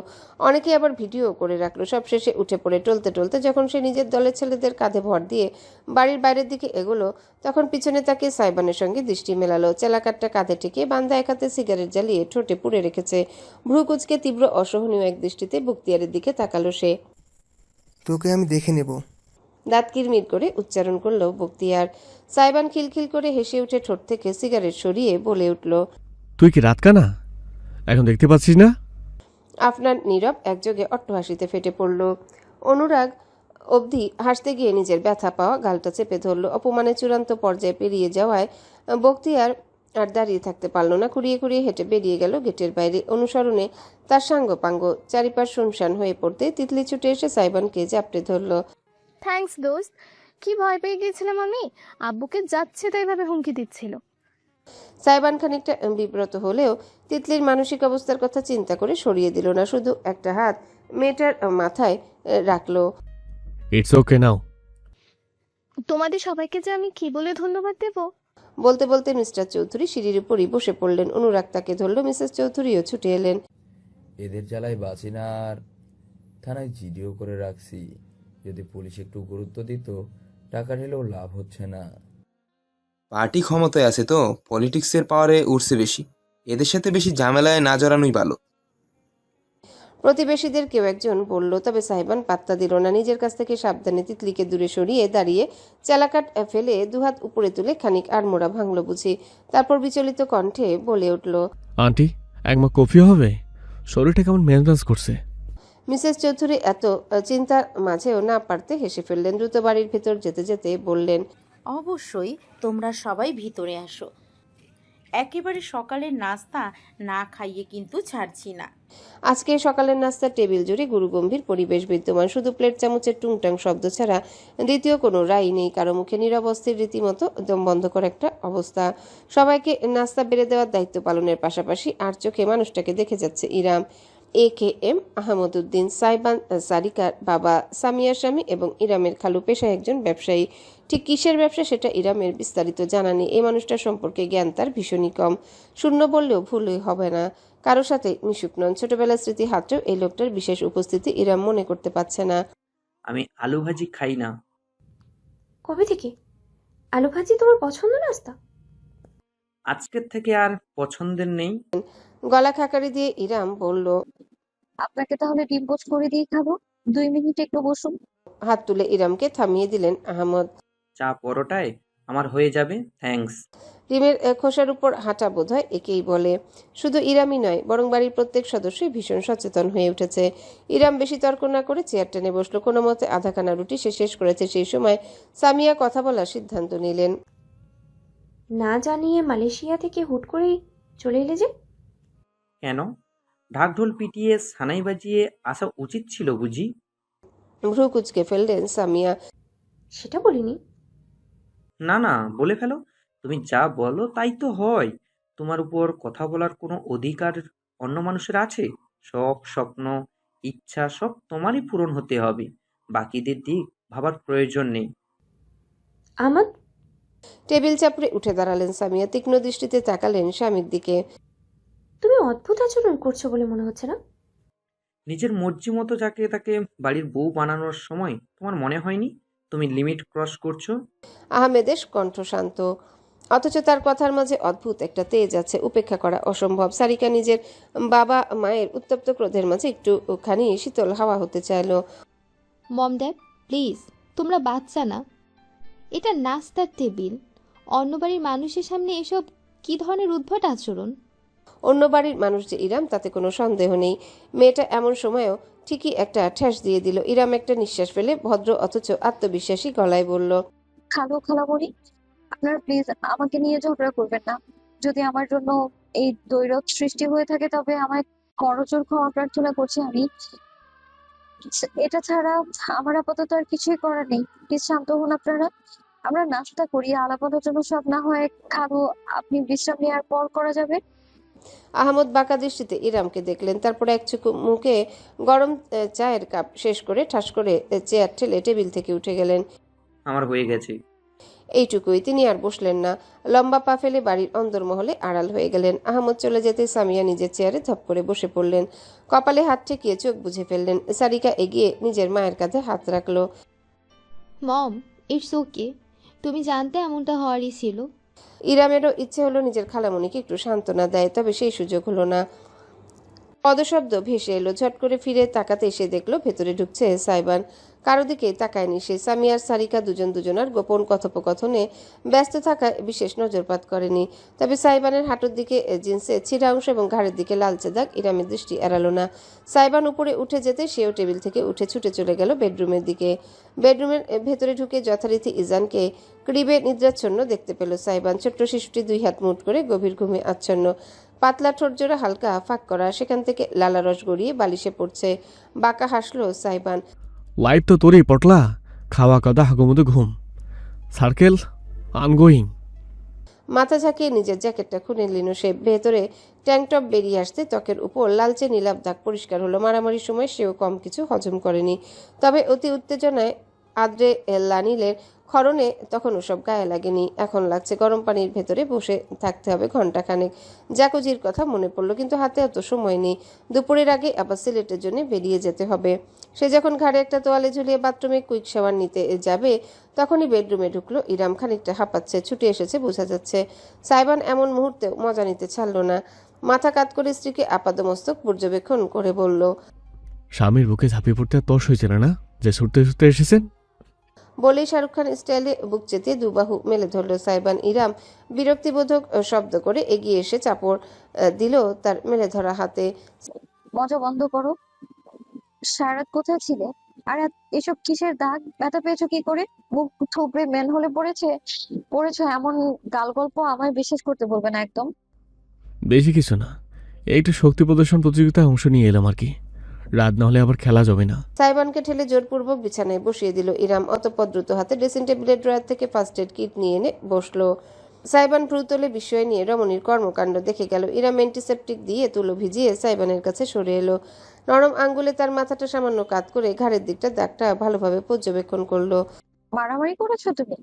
অনেকে আবার ভিডিও করে রাখলো। সব শেষে উঠে পড়ে টলতে টলতে যখন সে নিজের দলের ছেলেদের কাঁধে ভর দিয়ে বাড়ির বাইরের দিকে এগোলো, তখন পিছনে তাকে সাইবানের সঙ্গে দৃষ্টি মেলালো। চেলাকাঠটা কাঁধে টিকে বান্দা এক হাতে সিগারেট জ্বালিয়ে ঠোঁটে পুড়ে রেখেছে। ভ্রু কুচকে তীব্র অসহনীয় এক দৃষ্টিতে বক্তিয়ারের দিকে তাকালো সে। তোকে আমি দেখে নেব। দাঁত কিরমির করে উচ্চারণ করলো বক্তিয়ার। সাইবান খিলখিল করে হেসে উঠে ঠোঁট থেকে সিগারেট সরিয়ে বলে উঠল, তুই কি রাত কানা? এখন দেখতে পাচ্ছিস না? আফনান, নীরব একযোগে অট্টহাসিতে ফেটে পড়ল। অনুরাগ অবধি হাসতে গিয়ে নিজের ব্যথা পাওয়া গালটা চেপে ধরল। অপমানের চূড়ান্ত পর্যায়ে পেরিয়ে যাওয়ায় বক্তিয়ার আর দাঁড়িয়ে থাকতে পারল না। খুঁড়িয়ে খুঁড়িয়ে হেঁটে বেরিয়ে গেল গেটের বাইরে। অনুসরণে তার সাঙ্গপাঙ্গ। চারিপাশ শুনশান হয়ে পড়তে তিতলি ছুটে এসে সাইবানকে জাপটে ধরল। থ্যাঙ্কস দোস্ত। কি ভয় পেয়ে গিয়েছিলাম আমি, আব্বুকে যাচ্ছে তাই ভাবে হুমকি দিচ্ছিল। সাইবান খানিকটা বিব্রত হলেও তিতলির মানসিক অবস্থার কথা চিন্তা করে সরিয়ে দিল না, শুধু একটা হাত মেয়েটার মাথায় রাখলো। ইটস ওকে নাও। তোমাদের সবাইকে যে আমি কি বলে ধন্যবাদ দেব। বলতে বলতে মিস্টার চৌধুরী সিঁড়ির উপরই বসে পড়লেন। অনুরাগ তাকে ধরল। মিসেস চৌধুরীও ছুটে এলেন। এদের জ্বালায় বাঁচি না আর। থানায় জিডিও করে রাখছি, যদি পুলিশ একটু গুরুত্ব দিত টাকা ঢেলেও লাভ হচ্ছে না। পার্টি ক্ষমতায় আছে তো পলিটিক্সের পাওয়ারে উঠছে বেশি, এদের সাথে বেশি ঝামেলায় না জড়ানোই ভালো। প্রতিবেশীদের কেউ একজন বলল, তবে সাহেবান পাত্তা দিল না। নিজের কাছ থেকে সাবধানে তিতলিকে দূরে সরিয়ে দাঁড়িয়ে চালাকাট ফেলে দুহাত উপরে তুলে খানিক আড়মোড়া ভাঙল বুঝি। তারপর বিচলিত কণ্ঠে বলে উঠল, আন্টি, এক মগ কফিও হবে? শরীরটা কেমন ম্যাজ করছে। মিসেস চৌধুরী এত চিন্তার মাঝেও না পারতে হেসে ফেললেন। দ্রুত বাড়ির ভেতর যেতে যেতে বললেন, অবশ্যই তোমরা সবাই ভিতরে আসো। একেবারে সকালের নাস্তা না খাইয়ে কিন্তু ছাড়ছি না। আজকে সকালের নাস্তার টেবিল জুড়ে গুরুগম্ভীর পরিবেশ বিদ্যমান। শুধু প্লেট চামচের টুংটাং শব্দ ছাড়া দ্বিতীয় কোনো রাই নেই। কারো মুখে নীরব অস্থির, রীতিমতো দম বন্ধ করা একটা অবস্থা। সবাইকে নাস্তা বেড়ে দেওয়ার দায়িত্ব পালনের পাশাপাশি আর চোখে মানুষটাকে দেখে যাচ্ছে ইরাম। AKM আহমদউদ্দিন সাইবান সারিকার বাবা, সামিয়ার স্বামী এবং ইরামের খালু পেশায় একজন ব্যবসায়ী। ঠিক কিসের ব্যবসা সেটা ইরামের বিস্তারিত জানা নেই। এই মানুষটার সম্পর্কে জ্ঞান তার ভীষণই কম। শূন্য বললেও ভুল হবে না। কারো সাথে মিশুক নন। ছোটবেলার স্মৃতি হাতড়েও এই লোকটার বিশেষ উপস্থিতি ইরাম মনে করতে পারছে না। আমি আলু ভাজি খাই না। কবে থেকে আলু ভাজি তোমার পছন্দ নাস্তা? আজকের থেকে আর পছন্দের নেই। গলা খাকারি দিয়ে ইরাম বলল, আপনাকে তাহলে ডিম পোচ করে দিয়ে খাবো। 2 মিনিট একটু বসুন। হাত তুলে ইরামকে থামিয়ে দিলেন আহমদ। চা পরোটায় আমার হয়ে যাবে, থ্যাঙ্কস। ডিমের খোসার উপর হাঁটা বোধহয় একেই বলে। শুধু ইরামই নয়, বরং বাড়ির প্রত্যেক সদস্যই ভীষণ সচেতন হয়ে উঠেছে। ইরাম বেশি তর্ক না করে চেয়ার টেনে বসলো। কোনো মতে আধাখানা রুটি সে শেষ করেছে। সেই সময় সামিয়া কথা বলার সিদ্ধান্ত নিলেন। না জানিয়ে মালয়েশিয়া থেকে হুট করেই চলে এলে যে? কেন? ঢাকঢোল পিটিয়ে সানাই বাজিয়ে আসা উচিত ছিল বুঝি? ভ্রু কুচকে ফেললেন সামিয়া। সেটা বলিনি। না না, বলে ফেলো। তুমি যা বলো তাই তো হয়। তোমার উপর কথা বলার কোনো অধিকার অন্য মানুষের আছে? শখ, স্বপ্ন, ইচ্ছা সব তোমারই পূরণ হতে হবে। বাকিদের দিক ভাবার প্রয়োজন নেই। আমার টেবিল চাপড়ে উঠে দাঁড়ালেন সামিয়া। তীক্ষ্ণ দৃষ্টিতে তাকালেন স্বামীর দিকে। তুমি অদ্ভুত আচরণ করছো বলে মনে হচ্ছে না? নিজের মর্জি মতো যাকে তাকে বাড়ির বউ বানানোর সময় তোমার মনে হয়নি তুমি লিমিট ক্রস করছো? আহমেদের কণ্ঠ শান্ত, অথচ তার কথার মাঝে অদ্ভুত একটা তেজ আছে। উপেক্ষা করা অসম্ভব। সারিকা নিজের বাবা মায়ের উত্তপ্ত ক্রোধের মাঝে একটুখানি শীতল হাওয়া হতে চাইল। মম ড্যাড প্লিজ, তোমরা বাচ্চা না, এটা নাস্তার টেবিল। অন্য বাড়ির মানুষের সামনে এসব কি ধরনের উদ্ভট আচরণ? অন্য বাড়ির মানুষ যে ইরাম তাতে কোনো সন্দেহ নেই। মেয়েটা এমন সময়েও ঠিকই একটা ঠ্যাস দিয়ে দিল। ইরাম একটা নিঃশ্বাস ফেলে ভদ্র অথচ আত্মবিশ্বাসী গলায় বলল, খালামণি, আপনারা প্লিজ আমাকে নিয়ে ঝগড়া করবেন না। যদি আমার জন্য এই দ্বৈরথ সৃষ্টি হয়ে থাকে তবে আমায় করজোড় ক্ষমা প্রার্থনা করছি আমি। এটা ছাড়া আমার আপাতত আর কিছুই করার নেই। প্লিজ শান্ত হন আপনারা। আমরা নাস্তা করি, আলাপ আলোচনা সব না হয় খাবো, আপনি বিশ্রাম নেওয়ার পর করা যাবে। আহমদ বাঁকা দৃষ্টিতে ইরামকে দেখলেন। তারপর এক মুখে গরম চায়ের কাপ শেষ করে ঠাস করে চেয়ার ঠেলে টেবিল থেকে উঠে গেলেন। আমার হয়ে গেছে। এইটুকুই। তিনি আর বসলেন না। লম্বা পা ফেলে বাড়ির অন্দরমহলে আড়াল হয়ে গেলেন। আহমদ চলে যেতে সামিয়া নিজের চেয়ারে ধপ করে বসে পড়লেন। কপালে হাত ঠেকিয়ে চোখ বুজে ফেললেন। সারিকা এগিয়ে নিজের মায়ের কাঁধে হাত রাখল। মম, ইটস ওকে, তুমি জানতে এমনটা হওয়ারই ছিল। ইরামেরও ইচ্ছে হলো নিজের খালামণিকে একটু সান্ত্বনা দেয়, তবে সেই সুযোগ হলো না। পদশব্দ ভেসে এলো। ঝট করে ফিরে তাকাতে এসে দেখলো ভেতরে ঢুকছে সাইবান। কারো দিকে তাকায়নি সে। সামিয়ার সারিকা দুজনার গোপন কথোপকথনে ব্যস্ত থাকায় বিশেষ নজরপাত করেনি। তবে সাইবানের হাঁটুর দিকে জিন্সে ছিঁড়া অংশ এবং ঘাড়ের দিকে লালচে দাগ ইরামের দৃষ্টি এড়ালো না। সাইবান উপরে উঠে যেতে সেও টেবিল থেকে উঠে ছুটে চলে গেল বেডরুমের দিকে। বেডরুমের ভেতরে ঢুকে যথারীতি ইজানকে ক্রিবে নিদ্রাচ্ছন্ন দেখতে পেল সাইবান। ছোট্ট শিশুটি 2 হাত মুঠ করে গভীর ঘুমে আচ্ছন্ন। পাতলা ঠোঁটজোড়া হালকা ফাঁক করা, সেখান থেকে লালারস গড়িয়ে বালিশে পড়ছে। বাঁকা হাসলো সাইবান। লাইফ তো তোরই পটলা, খাওয়া কাদা হাগুমুদু ঘুম, সার্কেল আনগোয়িং। মাথা ঝাঁকিয়ে নিজের জ্যাকেটটা খুলে নিল সে। ভেতরে ট্যাঙ্ক টপ বেরিয়ে আসতে ত্বকের উপর লালচে নীলাভ দাগ পরিষ্কার হলো। মারামারির সময় সেও কম কিছু হজম করেনি, তবে অতি উত্তেজনায় আদ্রে লানিলের ক্ষরণে তখন ওসব গায়ে লাগেনি। এখন লাগছে গরম পানির ভেতরে বসে থাকতে হবে ঘন্টাখানেক। জাকুজির কথা মনে পড়লো, কিন্তু হাতে অত সময় নেই। দুপুরের আগে আবার সিলেটের জন্য বেরিয়ে যেতে হবে। সে যখন ঘাড়ে একটা তোয়ালে ঝুলিয়ে বাথরুমে কুইক শাওয়ার নিতে যাবে, তখনই বেডরুমে ঢুকলো ইরাম। খানিকটা হাঁপাচ্ছে, ছুটে এসেছে বোঝা যাচ্ছে। সাইবান এমন মুহূর্তেও মজা নিতে ছাড়ল না। মাথা কাত করে স্ত্রীকে আপাদমস্তক পর্যবেক্ষণ করে বলল, স্বামীর বুকে ঝাঁপিয়ে পড়তে আর তর্স হয়েছে না যে ছুটতে ছুটতে এসেছেন? বলেই শাহরুখ খান স্টাইলে বুক চেতিয়ে দুবাহু মেলে ধরল সাইবান। ইরাম বিরক্তিবোধক শব্দ করে এগিয়ে এসে চাপড় দিল তার মেলে ধরা হাতে। মজা বন্ধ করো। সারাত কোথায় ছিলে? আর এসব কিসের দাগ? ব্যথা পেয়েছো কি করে? মুখ থুবড়ে মেন হলে পড়েছো এমন গাল গল্প আমায় বিশ্বাস করতে বলবে না একদম। বেশি কিছু না, এই একটু শক্তি প্রদর্শন প্রতিযোগিতায় অংশ নিয়ে এলাম আর কি। রাত না হলে আবার খেলা যাবে না। সাইবানকে ঠেলে জোরপূর্বক বিছানায় বসিয়ে দিল ইরাম। অতঃপর দ্রুত হাতে ড্রেসিং টেবিলের ড্রয়ার থেকে ফার্স্ট এড কিট নিয়ে এনে বসলো। সাইবান ভ্রু তোলে বিস্ময় নিয়ে রমণীর কর্মকাণ্ড দেখে গেল। ইরাম অ্যান্টিসেপটিক দিয়ে তুলো ভিজিয়ে সাইবানের কাছে সরে এলো। নরম আঙ্গুলে তার মাথাটা সামান্য কাত করে ঘাড়ের দিকটা দাগটা ভালোভাবে পর্যবেক্ষণ করলো। মারামারি করেছো তুমি?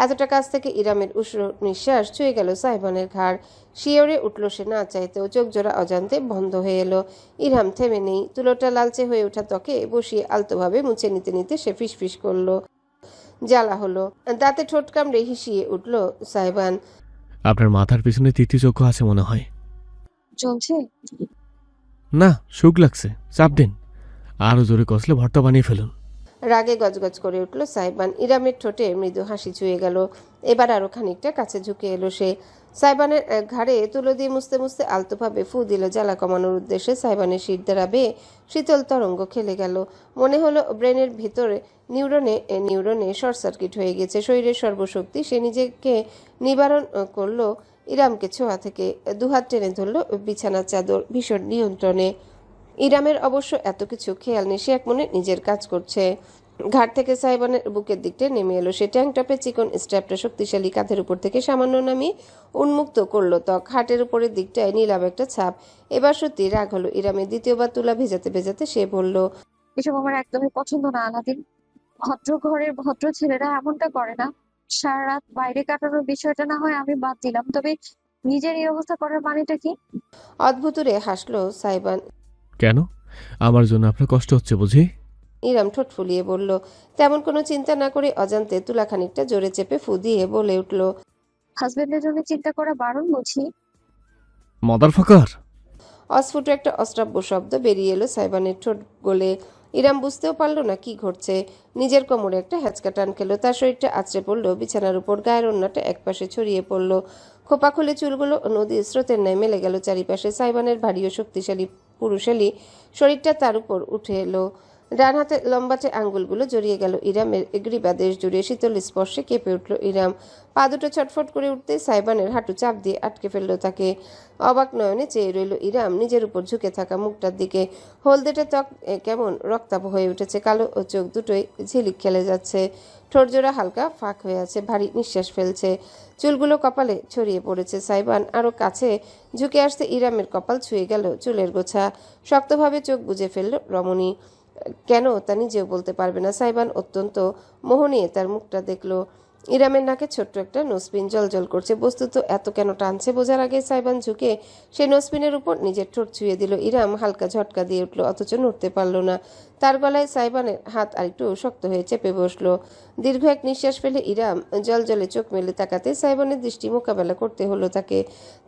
এতটা কাছ থেকে ইরামের উষ্ণ নিঃশ্বাস ছুঁয়ে গেল সাইবানের ঘাড়। শিওরে উঠল সে, না চাইতেও চোখ জোড়া অজান্তে বন্ধ হয়ে এলো। ইরাম থেমে নেই। তুলোটা লালচে হয়ে ওঠা ত্বকে বসিয়ে আলতোভাবে মুছে নিতে নিতে সে ফিসফিস করলো। জ্বালা হলো, দাঁতে ঠোঁট কামড়ে হিসিয়ে উঠল সাইবান। আপনার মাথার পিছনে তৃতীয় চক্ষু আছে মনে হয়। চলছে? না, সুখ লাগছে, চাপ দিন। আরও জোরে কষলে ভর্তা বানিয়ে ফেলুন। রাগে গজগজ করে উঠল সাইবান। ইরামের ঠোঁটে মৃদু হাসি ছুঁয়ে গেল। এবার আরো খানিকটা কাছে ঝুঁকে এলো সে। সাইবানের ঘাড়ে তুলো দিয়ে মুছতে মুছতে আলতোভাবে ফু দিল জ্বালা কমানোর উদ্দেশ্যে। সাইবানের শির দ্বারা বেয়ে শীতল তরঙ্গ খেলে গেল। মনে হলো ব্রেনের ভিতরে নিউরনে শর্ট সার্কিট হয়ে গেছে। শরীরের সর্বশক্তি সে নিজেকে নিবারণ করলো ইরামকে ছোঁয়া থেকে। দুহাত টেনে ধরল বিছানার চাদর ভীষণ নিয়ন্ত্রণে। ইরামের অবশ্য এত কিছু খেয়াল নেই, সে এক মনে নিজের কাজ করছে। ঘাট থেকে সাইবানের বুকের দিকটা নেমে এলো সে। ট্যাঙ্ক টপের চিকন স্ট্র্যাপটা শক্তিশালী কাঁধের উপর থেকে সামান্য নামিয়ে উন্মুক্ত করলো ত্বক। হাটের উপরের দিকটায় নীলাভ একটা ছাপ। এবার সত্যি রাগ হলো ইরামের। দ্বিতীয়বার তুলা ভেজাতে ভেজাতে সে বলল, এসব আমার একদমই পছন্দ না আলাদিন। ভদ্র ঘরের ভদ্র ছেলেরা এমনটা করে না। সারা রাত বাইরে কাটানোর বিষয়টা না হয় আমি বাদ দিলাম, তবে নিজের এই অবস্থা করার মানেটা কি? অদ্ভুতুরে হাসলো সাইবান। কেন? আমার জন্য আপনার কষ্ট হচ্ছে বুঝি? ইরাম ঠোঁট ফুলিয়ে বলল। তেমন কোনো চিন্তা না করে অজান্তে তুলা খানিকটা জোরে চেপে ফু দিয়ে বলে উঠল, হাজবেন্ডের জন্য চিন্তা করা বারণ বুঝি? Mother fucker. অস্ফুট একটা অশ্রাব্য শব্দ বেরিয়ে এলো সাইবানের ঠোঁট গলে। ইরাম বুঝতেও পারল না কি ঘটছে। নিজের কোমরে একটা হ্যাঁচকা টান খেলো। তার শরীরটা আছড়ে পড়লো বিছানার উপর। গায়ের ওড়নাটা একপাশে ছড়িয়ে পড়লো। খোপা খুলে চুলগুলো নদীর স্রোতের ন্যায় মেলে গেল চারিপাশে। সাইবানের ভারী ও শক্তিশালী পুরুষালী শরীরটা তার উপর উঠে এলো। ডান হাতে লম্বাটে আঙ্গুলগুলো জড়িয়ে গেল ইরামের গ্রীবা দেশ জুড়ে। শীতল স্পর্শে কেঁপে উঠল ইরাম। পা দুটো ছটফট করে উঠতে সাইবানের হাঁটু চাপ দিয়ে আটকে ফেলল তাকে। অবাক নয়নে চেয়ে রইল ইরাম নিজের উপর ঝুঁকে থাকা মুখটার দিকে। হলদেটে ত্বক কেমন রক্তাভ হয়ে উঠেছে। কালো ও চোখ দুটোই ঝিলিক খেলে যাচ্ছে। ঠোঁট জোড়া হালকা ফাঁক হয়ে আছে। ভারী নিঃশ্বাস ফেলছে। চুলগুলো কপালে ছড়িয়ে পড়েছে। সাইবান আরো কাছে ঝুঁকে আসতে ইরামের কপাল ছুঁয়ে গেল চুলের গোছা। শক্তভাবে চোখ বুজে ফেলল রমণী। কেন তা নিজেও বলতে পারবে না। সাইবান অত্যন্ত মোহ নিয়ে তার মুখটা দেখলো। ইরামের নাকে ছোট্ট একটা নোসপিন জলজল করছে। বস্তুত এত কেন টানছে বোঝার আগে সাইবান ঝুঁকে সেই নোসপিনের উপর নিজের ঠোঁট ছুঁয়ে দিল। ইরাম হালকা ঝটকা দিয়ে উঠল, অথচ নড়তে পারল না। তার গলায় সাইবানের হাত আরেকটু শক্ত হয়ে চেপে বসলো। দীর্ঘ এক নিঃশ্বাস ফেলে ইরাম জলজলে চোখ মেলে তাকাতে সাইবানের দৃষ্টি মোকাবেলা করতে হলো তাকে।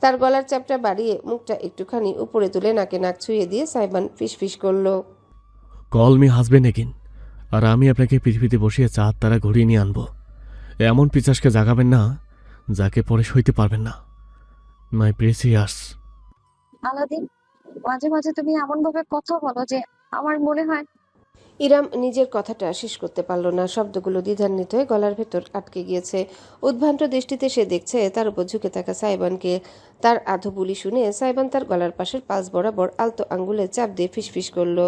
তার গলার চাপটা বাড়িয়ে মুখটা একটুখানি উপরে তুলে নাকে নাক ছুঁয়ে দিয়ে সাইবান ফিসফিস করলো, কল মি হাজবেন্ড এগেন। আর আমি আপনাকে পৃথিবীতে বসিয়ে চাঁদ তারা ঘুরিয়ে নিয়ে আনবো। এমন পিচাসকে জাগাবেন না যাকে পরে সইতে পারবেন না। মাই প্রেসিয়াস। আলাদিন, মাঝে মাঝে তুমি এমন ভাবে কথা বলো যে আমার মনে হয়। ইরাম নিজের কথাটা শেষ করতে পারল না। শব্দগুলো দ্বিধান্বিত হয়ে গলার ভেতর আটকে গিয়েছে। উদ্ভ্রান্ত দৃষ্টিতে সে দেখছে তার উপর ঝুঁকে থাকা সাইবানকে। তার আধো বুলি শুনে সাইবান তার গলার পাশের পাশ বরাবর আলতো আঙ্গুলে চাপ দিয়ে ফিসফিস করলো,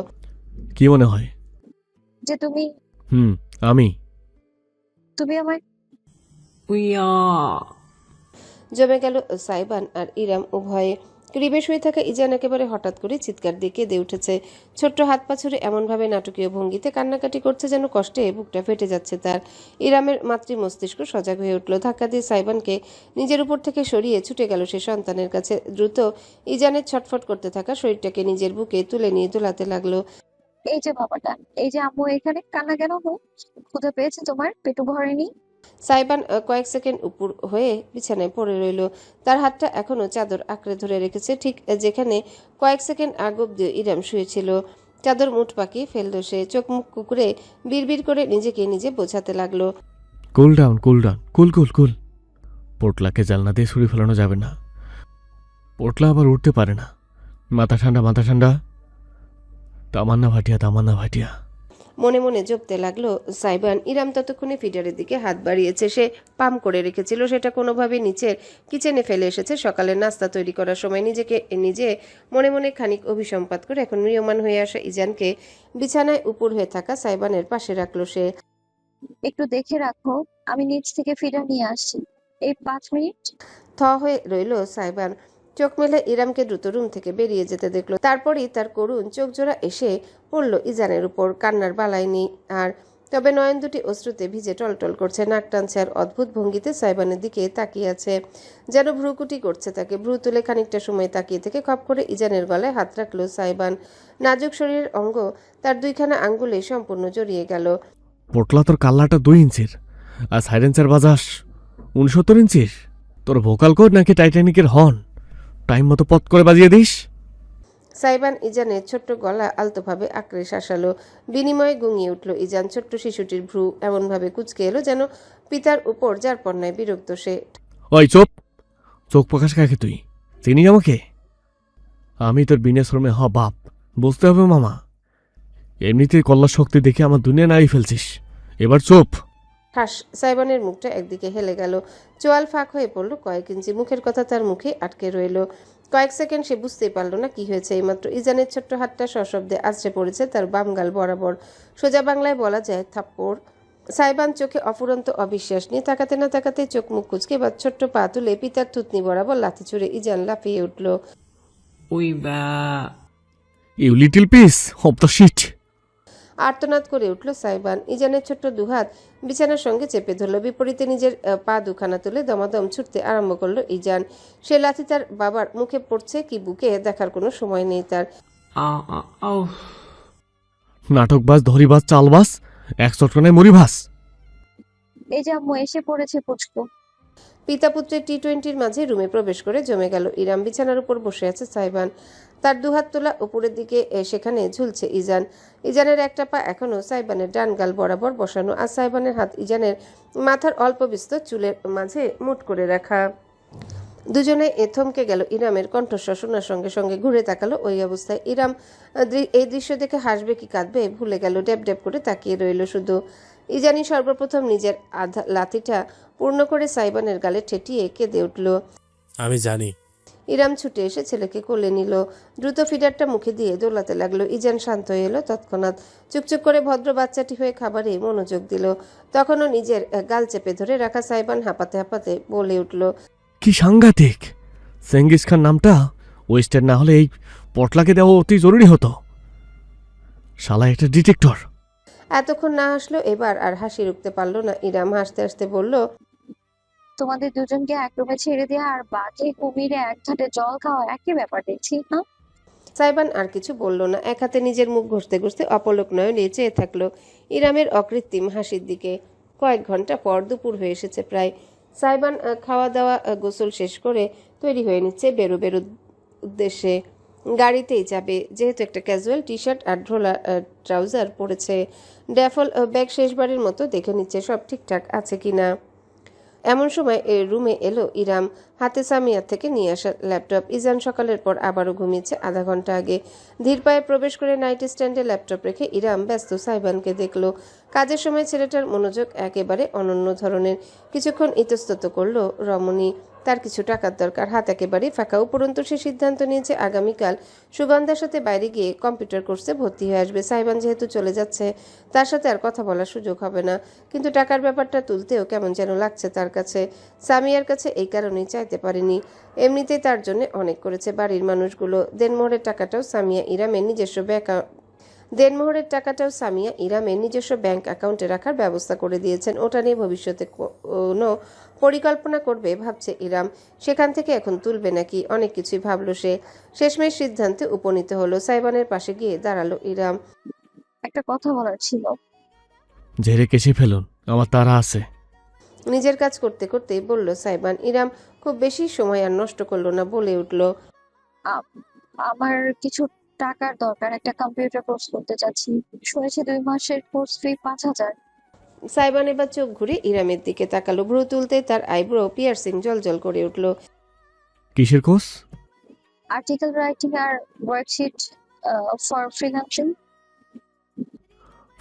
কি মনে হয়? যে তুমি। আমি তুমি আমায় We are. জমে গেল সাইবান আর ইরাম উভয়ে। ক্রিবে শুয়ে থাকা ইজান একেবারে হঠাৎ করে চিৎকার দিয়ে কেঁদে উঠেছে। ছোট্ট হাত পা ছুড়ে এমনভাবে নাটকীয় ভঙ্গিতে কান্নাকাটি করছে যেন কষ্টে বুকটা ফেটে যাচ্ছে তার। ইরামের মাতৃ মস্তিষ্ক সজাগ হয়ে উঠল। ধাক্কা দিয়ে সাইবানকে নিজের উপর থেকে সরিয়ে ছুটে গেল সে সন্তানের কাছে। দ্রুত ইজানের ছটফট করতে থাকা শরীরটাকে নিজের বুকে তুলে নিয়ে দোলাতে লাগলো। এই যে বাবাটা, এই যে আম্মু, এখানে কান্না কেন হো? ক্ষুধা পেয়েছে তোমার? পেটু ভরেনি? সাইবান কয়েক সেকেন্ড উপর হয়ে বিছানায় পড়ে রইল। তার হাতটা এখনো চাদর আঁকড়ে ধরে রেখেছে, ঠিক যেখানে কয়েক সেকেন্ড আগ অব্দি ইরাম শুয়েছিল। চাদর মুঠ পাকিয়ে ফেলল সে। চোখ মুখ কুকুরে বিড়বিড় করে নিজেকে নিজে বোঝাতে লাগলো। কুল ডাউন, কুল ডাউন, কুল কুল কুল। পোটলাকে জালনা দিয়ে ছুরি ফেলানো যাবে না। পোটলা আবার উঠতে পারে না। মাথা ঠান্ডা, মাথা ঠান্ডা। তামান্না ভাটিয়া, তামান্না ভাটিয়া। মনে মনে জপতে লাগলো সাইবান। ইরাম ততক্ষণে ফিডারের দিকে হাত বাড়িয়েছে। সে পাম করে রেখেছিল, সেটা কোনোভাবে নিচের কিচেনে ফেলে এসেছে সকালের নাস্তা তৈরি করার সময়। নিজেকে নিজে মনে মনে খানিক অভিসম্পাত করে এখন ম্রিয়মান হয়ে আসা ইজানকে বিছানায় উপর হয়ে থাকা সাইবানের পাশে রাখলো সে। একটু দেখে রাখো, আমি নিচ থেকে ফিডার নিয়ে আসছি। এই 5 মিনিট। থ হয়ে রইল সাইবান। চোখ মেলে ইরামকে দ্রুত রুম থেকে বেরিয়ে যেতে দেখলো। তারপরই তার করুণ চোখ জোড়া এসে পড়ল ইজানের উপর। কান্নার বালাই নেই আর, তবে নয়ন দুটি অশ্রুতে ভিজে টলটল করছে। নাক টানছে আর অদ্ভুত ভঙ্গিতে সাইবানের দিকে তাকিয়ে আছে, যেন ভ্রুকুটি করছে তাকে। ভ্রু তুলে খানিকটা সময় তাকিয়ে থেকে খপ করে ইজানের গলায় হাত রাখলো সাইবান। নাজুক শরীরের অঙ্গ তার দুইখানা আঙ্গুলে সম্পূর্ণ জড়িয়ে গেল। পোটলা তোর কাল্লাটা 2 ইঞ্চির আর সাইলেন্সার বাজাস 69 ইঞ্চির। তোর ভোকাল কোড নাকি টাইটানিকের হর্ন? টাইম মতো পথ করে বাজিয়ে দিস। সাইবান ইজানের ছোট্ট গলা আলতোভাবে আঁকড়ে শাসালো। বিনিময়ে গুঙিয়ে উঠল ইজান। ছোট্ট শিশুটির ভ্রু এমনভাবে কুঁচকে এলো যেন পিতার উপর যার পণ্যায় বিরক্ত সে। ওই চোপ, চোখ প্রকাশ কাকে তুই? চিনি আমাকে? আমি তোর বিনা শ্রমে বাপ, বুঝতে হবে মামা। এমনিতেই কল্যাণ শক্তি দেখে আমার দুনিয়া নাড়ি ফেলছিস, এবার চোপ। ঠাস, সাইবানের মুখটা একদিকে হেলে গেল। চোয়াল ফাঁক হয়ে পড়ল কয়েক ইঞ্চি। মুখের কথা তার মুখে আটকে রইল। কয়েক সেকেন্ড সে বুঝতেই পারল না কি হয়েছে। এইমাত্র ইজানের ছোট্ট হাতটা সশব্দে আছড়ে পড়েছে তার বাম গাল বরাবর। সোজা বাংলায় বলা যায় থাপ্পড়। সাইবান চোখে অফুরন্ত অবিশ্বাস নিয়ে তাকাতে না তাকাতে চোখ মুখ কুচকে এবার ছোট্ট পা তুলে পিতার থুতনি বরাবর লাথি ছুড়ে ইজান লাফিয়ে উঠল। We were. You little piece of the shit. আর্তনাদ করে উঠল সাইবান। ইজানের ছোট্ট দুহাত বিছানার সঙ্গে চেপে ধরল। বিপরীতে নিজের পা দুখানা তুলে দমাদম ছুটতে আরম্ভ করলো ইজান। সে লাথি তার বাবার মুখে পড়ছে কি বুকে দেখার কোনো সময় নেই তার। Oh. নাটকবাজ, ধরিবাজ, চালবাজ, এক চটকনায় মরিবাস। এই যে আম্মু এসে পড়েছে পুচকু। পিতা পুত্রের টি-20-র মাঝে রুমে প্রবেশ করে জমে গেল ইরাম। বিছানার উপর বসে আছে সাইবান, তার দুহাত তোলা উপরের দিকে। সেখানে ঝুলছে ইজান। ইজানের একটা পা এখনো সাইবানের ডান গাল বরাবর বসানো, আর সাইবানের হাত ইজানের মাথার অল্প বিস্তর চুলের মাঝে মুট করে রাখা। দুজনে থমকে গেল। ইরামের কণ্ঠস্বর শোনার সঙ্গে সঙ্গে ঘুরে তাকালো। ওই অবস্থায় ইরাম এই দৃশ্য দেখে হাসবে কি কাঁদবে ভুলে গেল। ড্যাব ড্যাব করে তাকিয়ে রইল শুধু। ইজানি সর্বপ্রথম নিজের আধা লাথিটা পূর্ণ করে সাইবানের গালে ঠেটিয়ে কেঁদে উঠল। আমি জানি। ইরাম ছুটে এসে ছেলেকে কোলে নিল। দ্রুত ফিডারটা মুখে দিয়ে দোলাতে লাগলো। ইজান শান্ত হয়ে এলো তৎক্ষণাৎ। চুপচুপ করে ভদ্র বাচ্চাটি হয়ে খাবারে মনোযোগ দিল। তখনও নিজের গাল চেপে ধরে রাখা সাইবান হাঁপাতে হাঁপাতে বলে উঠল, কি সাংঘাতিক! চেঙ্গিস খান নামটা ওয়েস্টার্ন না হলে এই পটলাকে দেওয়া অতি জরুরি হতো। শালা একটা ডিটেক্টর। এতক্ষণ না হাসলো, এবার আর হাসি রুখতে পারল না ইরাম। হাসতে হাসতে বলল, তোমাদের দুজনকে এক রুমে ছেড়ে দেওয়া আর বাঘে কুমিরে এক ঘাটে জল খাওয়া একই ব্যাপার দেখছি না? সাইবান আর কিছু বলল না। এক হাতে নিজের মুখ ঘষতে ঘষতে অপলক নয়নে চেয়ে থাকলো ইরামের অকৃত্রিম হাসির দিকে। কয়েক ঘন্টা পর দুপুর হয়ে এসেছে প্রায়। সাইবান খাওয়া দাওয়া গোসল শেষ করে তৈরি হয়ে নিচ্ছে বেরোবের উদ্দেশ্যে। গাড়িতেই যাবে, যেহেতু একটা ক্যাজুয়াল টি শার্ট আর ঢোলা ট্রাউজার পরেছে। ড্যাফল ব্যাগ শেষবারের মতো দেখে নিচ্ছে সব ঠিকঠাক আছে কিনা। এমন সময় রুমে এলো ইরাম, হাতে সামিয়ার থেকে নিয়ে আসা ল্যাপটপ। ইজান সকালের পর আবারও ঘুমিয়েছে আধা ঘন্টা আগে। ধীর পায়ে প্রবেশ করে নাইট স্ট্যান্ডে ল্যাপটপ রেখে ইরাম ব্যস্ত সাইবানকে দেখল। কাজের সময় ছেলেটার মনোযোগ একেবারে অনন্য ধরনের। কিছুক্ষণ ইতস্তত করলো রমণী। তার কিছু টাকার দরকার, হাত একেবারেই ফাঁকা। উপরন্তু সে সিদ্ধান্ত নিয়েছে আগামীকাল সুগন্ধার সাথে বাইরে গিয়ে কম্পিউটার কোর্সে ভর্তি হয়ে আসবে। সাইবান যেহেতু চলে যাচ্ছে, তার সাথে আর কথা বলার সুযোগ হবে না। কিন্তু টাকার ব্যাপারটা তুলতেও কেমন যেন লাগছে তার কাছে। সামিয়ার কাছে এই কারণেই চাইতে পারেনি। এমনিতেই তার জন্য অনেক করেছে বাড়ির মানুষগুলো। দেনমোহরের টাকাটাও সামিয়া ইরামের নিজস্ব ব্যাংক অ্যাকাউন্টে রাখার ব্যবস্থা করে দিয়েছেন। ওটা নিয়ে ভবিষ্যতে কোনো পরিকল্পনা করবে ভাবছে ইরাম। সেখান থেকে এখন তুলবে নাকি, অনেক কিছুই ভাবলো সে। শেষমেশ সিদ্ধান্তে উপনীত হলো। সাইবানের পাশে গিয়ে দাঁড়ালো ইরাম। একটা কথা বলার ছিল। ঝেড়ে কেসে ফেলুন, আমার তারা আছে। নিজের কাজ করতে করতেই বলল সাইবান। ইরাম খুব বেশি সময় আর নষ্ট করলো না, বলে উঠল, আমার কিছু টাকার দরকার, একটা কম্পিউটার কোর্স করতে চাচ্ছি। শুনেছি 2 মাসের কোর্স ফি 5,000। সাইবান এবার চোখ ঘুরে ইরামের দিকে তাকালো। ভ্রু তুলতে তার আইব্রো পিয়ার্সিং জলজল করে উঠল। কিসের কোর্স? আর্টিকেল রাইটিং আর ওয়ার্কশিট ফর ফ্রিল্যান্সিং।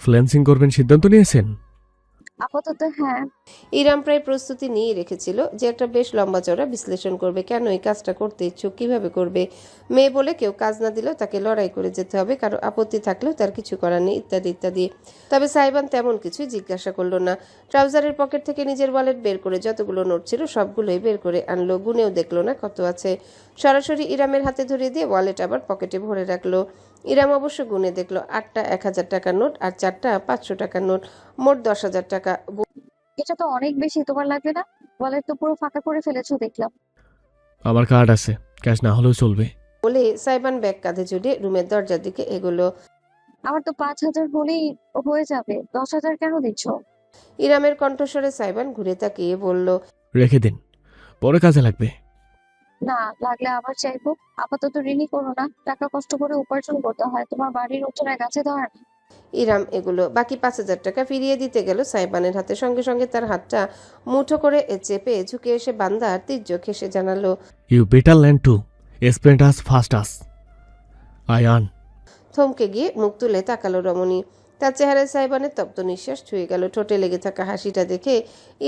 ফ্রিল্যান্সিং করবেন সিদ্ধান্ত নিয়েছেন? আপাতত হ্যাঁ। ইরাম প্রায় প্রস্তুতি নিয়ে রেখেছিল যে একটা বেশ লম্বা চড়া বিশ্লেষণ করবে। কেন এই কাজটা করতে ইচ্ছুক, কিভাবে করবে, মেয়ে বলে কেউ কাজ না দিলেও তাকে লড়াই করে যেতে হবে, কারো আপত্তি থাকলেও তার কিছু করার নেই, ইত্যাদি ইত্যাদি। তবে সাইবান তেমন কিছুই জিজ্ঞাসা করলো না। ট্রাউজারের পকেট থেকে নিজের ওয়ালেট বের করে যতগুলো নোট ছিল সবগুলোই বের করে আনলো। গুনেও দেখলো না কত আছে। সরাসরি ইরামের হাতে ধরিয়ে দিয়ে ওয়ালেট আবার পকেটে ভরে রাখলো। ইরাম অবশ্য গুনে দেখলো 8টা 1000 টাকার নোট আর 4টা 500 টাকার নোট, মোট 10,000 টাকা। এটা তো অনেক বেশি, তোমার লাগবে না? ওয়ালেট তো পুরো ফাঁকা করে ফেলেছো দেখলাম। আমার কার্ড আছে, ক্যাশ না হলেও চলবে। বলে সাইবান ব্যাগ কাঁধে ঝুলিয়ে রুমের দরজার দিকে এগোলো। আমার তো 5,000 হলেই হয়ে যাবে, 10,000 কেন দিচ্ছ? ইরামের কণ্ঠস্বরে সাইবান ঘুরে তাকিয়ে বলল, রেখে দিন, পরে কাজে লাগবে। না লাগলে আবার চাইবো। আপাতত ঋণই করো না, টাকা কষ্ট করে উপার্জন করতে হয়, তোমার বাড়ির উঠোনে গাছে ধরা না। ইরাম এগুলো। বাকি 5,000 টাকা ফিরিয়ে দিতে গেল সাইবানের হাতে। সঙ্গে সঙ্গে তার হাতটা মুঠো করে চেপে ঝুঁকে এসে বান্দার তীর্যক হেসে জানালো, you better land to spend as fast as I earn. থমকে গিয়ে মুখ তুলে তাকালো রমণী। তার চেহারায় সাইবানের তপ্ত নিঃশ্বাস ছুঁয়ে গেল। ঠোঁটে লেগে থাকা হাসিটা দেখে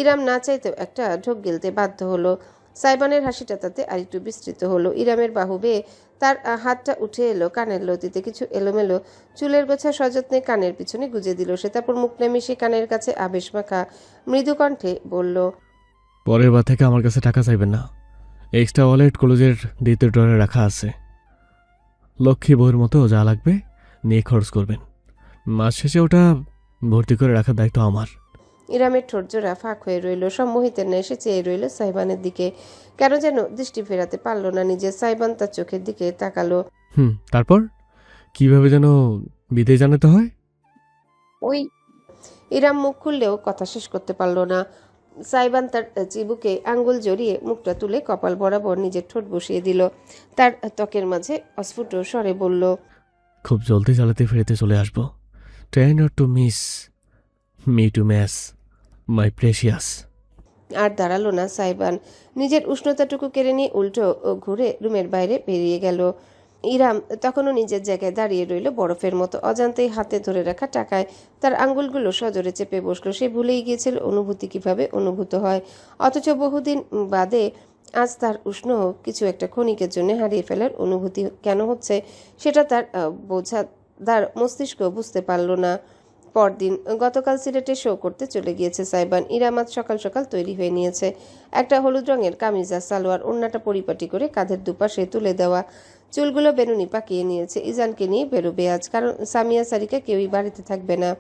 ইরাম না চাইতেও একটা ঢোক গিলতে বাধ্য হলো। সাইবানের হাসিটা তাতে আরেকটু বিস্তৃত হলো। ইরামের বাহু বেয়ে তার হাতটা উঠে এলো কানের লতিতে। কিছু এলোমেলো চুলের গোছা সযত্নে কানের পিছনে গুজে দিল সে। তারপর মুখ নামিয়ে কানের কাছে আবেশ মাখা মৃদু কণ্ঠে বলল, পরের বার থেকে আমার কাছে টাকা চাইবেন না। এক্সট্রা ওয়ালেট কলেজের দ্বিতীয় ড্রয়ারে রাখা আছে। লক্ষ্মী বউয়ের মতো যা লাগবে নিয়ে খরচ করবেন। মাস শেষে ওটা ভর্তি করে রাখার দায়িত্ব আমার। ইরামের ঠোঁটজোড়া ফাঁক হয়ে রইল। সম্মোহিতের ন্যায় সে চেয়ে রইল সাইবানের দিকে। কেন যেন দৃষ্টি ফেরাতে পারল না নিজে। সাইবান তার চোখের দিকে তাকালো। তারপর কিভাবে যেন বিদায় জানাতে হয়? ওই ইরাম মুখ খুললেও কথা শেষ করতে পারল না। সাইবান তার চিবুকে আঙ্গুল জড়িয়ে মুখটা তুলে কপাল বরাবর নিজের ঠোঁট বসিয়ে দিল। তার ত্বকের মাঝে অস্ফুট স্বরে বলল, খুব জলদি চালাতে ফিরেতে চলে আসবো। Try not to miss me too much my precious. আর দাঁড়ালো না সাইবান। নিজের উষ্ণতাটুকু কেড়ে নিয়ে উল্টো ঘুরে রুমের বাইরে বেরিয়ে গেল। ইরাম তখনও নিজের জায়গায় দাঁড়িয়ে রইল বরফের মতো। অজান্তেই হাতে ধরে রাখা টাকায় তার আঙ্গুলগুলো সজোরে চেপে বসলো। সে ভুলেই গিয়েছিল অনুভূতি কিভাবে অনুভূত হয়। অথচ বহুদিন বাদে আজ তার উষ্ণ কিছু একটা ক্ষণিকের জন্য হারিয়ে ফেলার অনুভূতি কেন হচ্ছে সেটা তার বোঝাদার মস্তিষ্ক বুঝতে পারল না। পরদিন গতকাল সিলেটে শো করতে চলে গিয়েছে সাইবান। ইরাম আজ সকাল সকাল তৈরি হয়ে নিয়েছে। একটা হলুদ রঙের কামিজ আর সালোয়ার, ওড়নাটা পরিপাটি করে কাঁধের দুপাশে তুলে দেওয়া, চুলগুলো বেনুনি পাকিয়ে নিয়েছে। ইজানকে নিয়ে বেরোবে আজ, কারণ সামিয়া সারিকা কেউই বাড়িতে থাকবে না।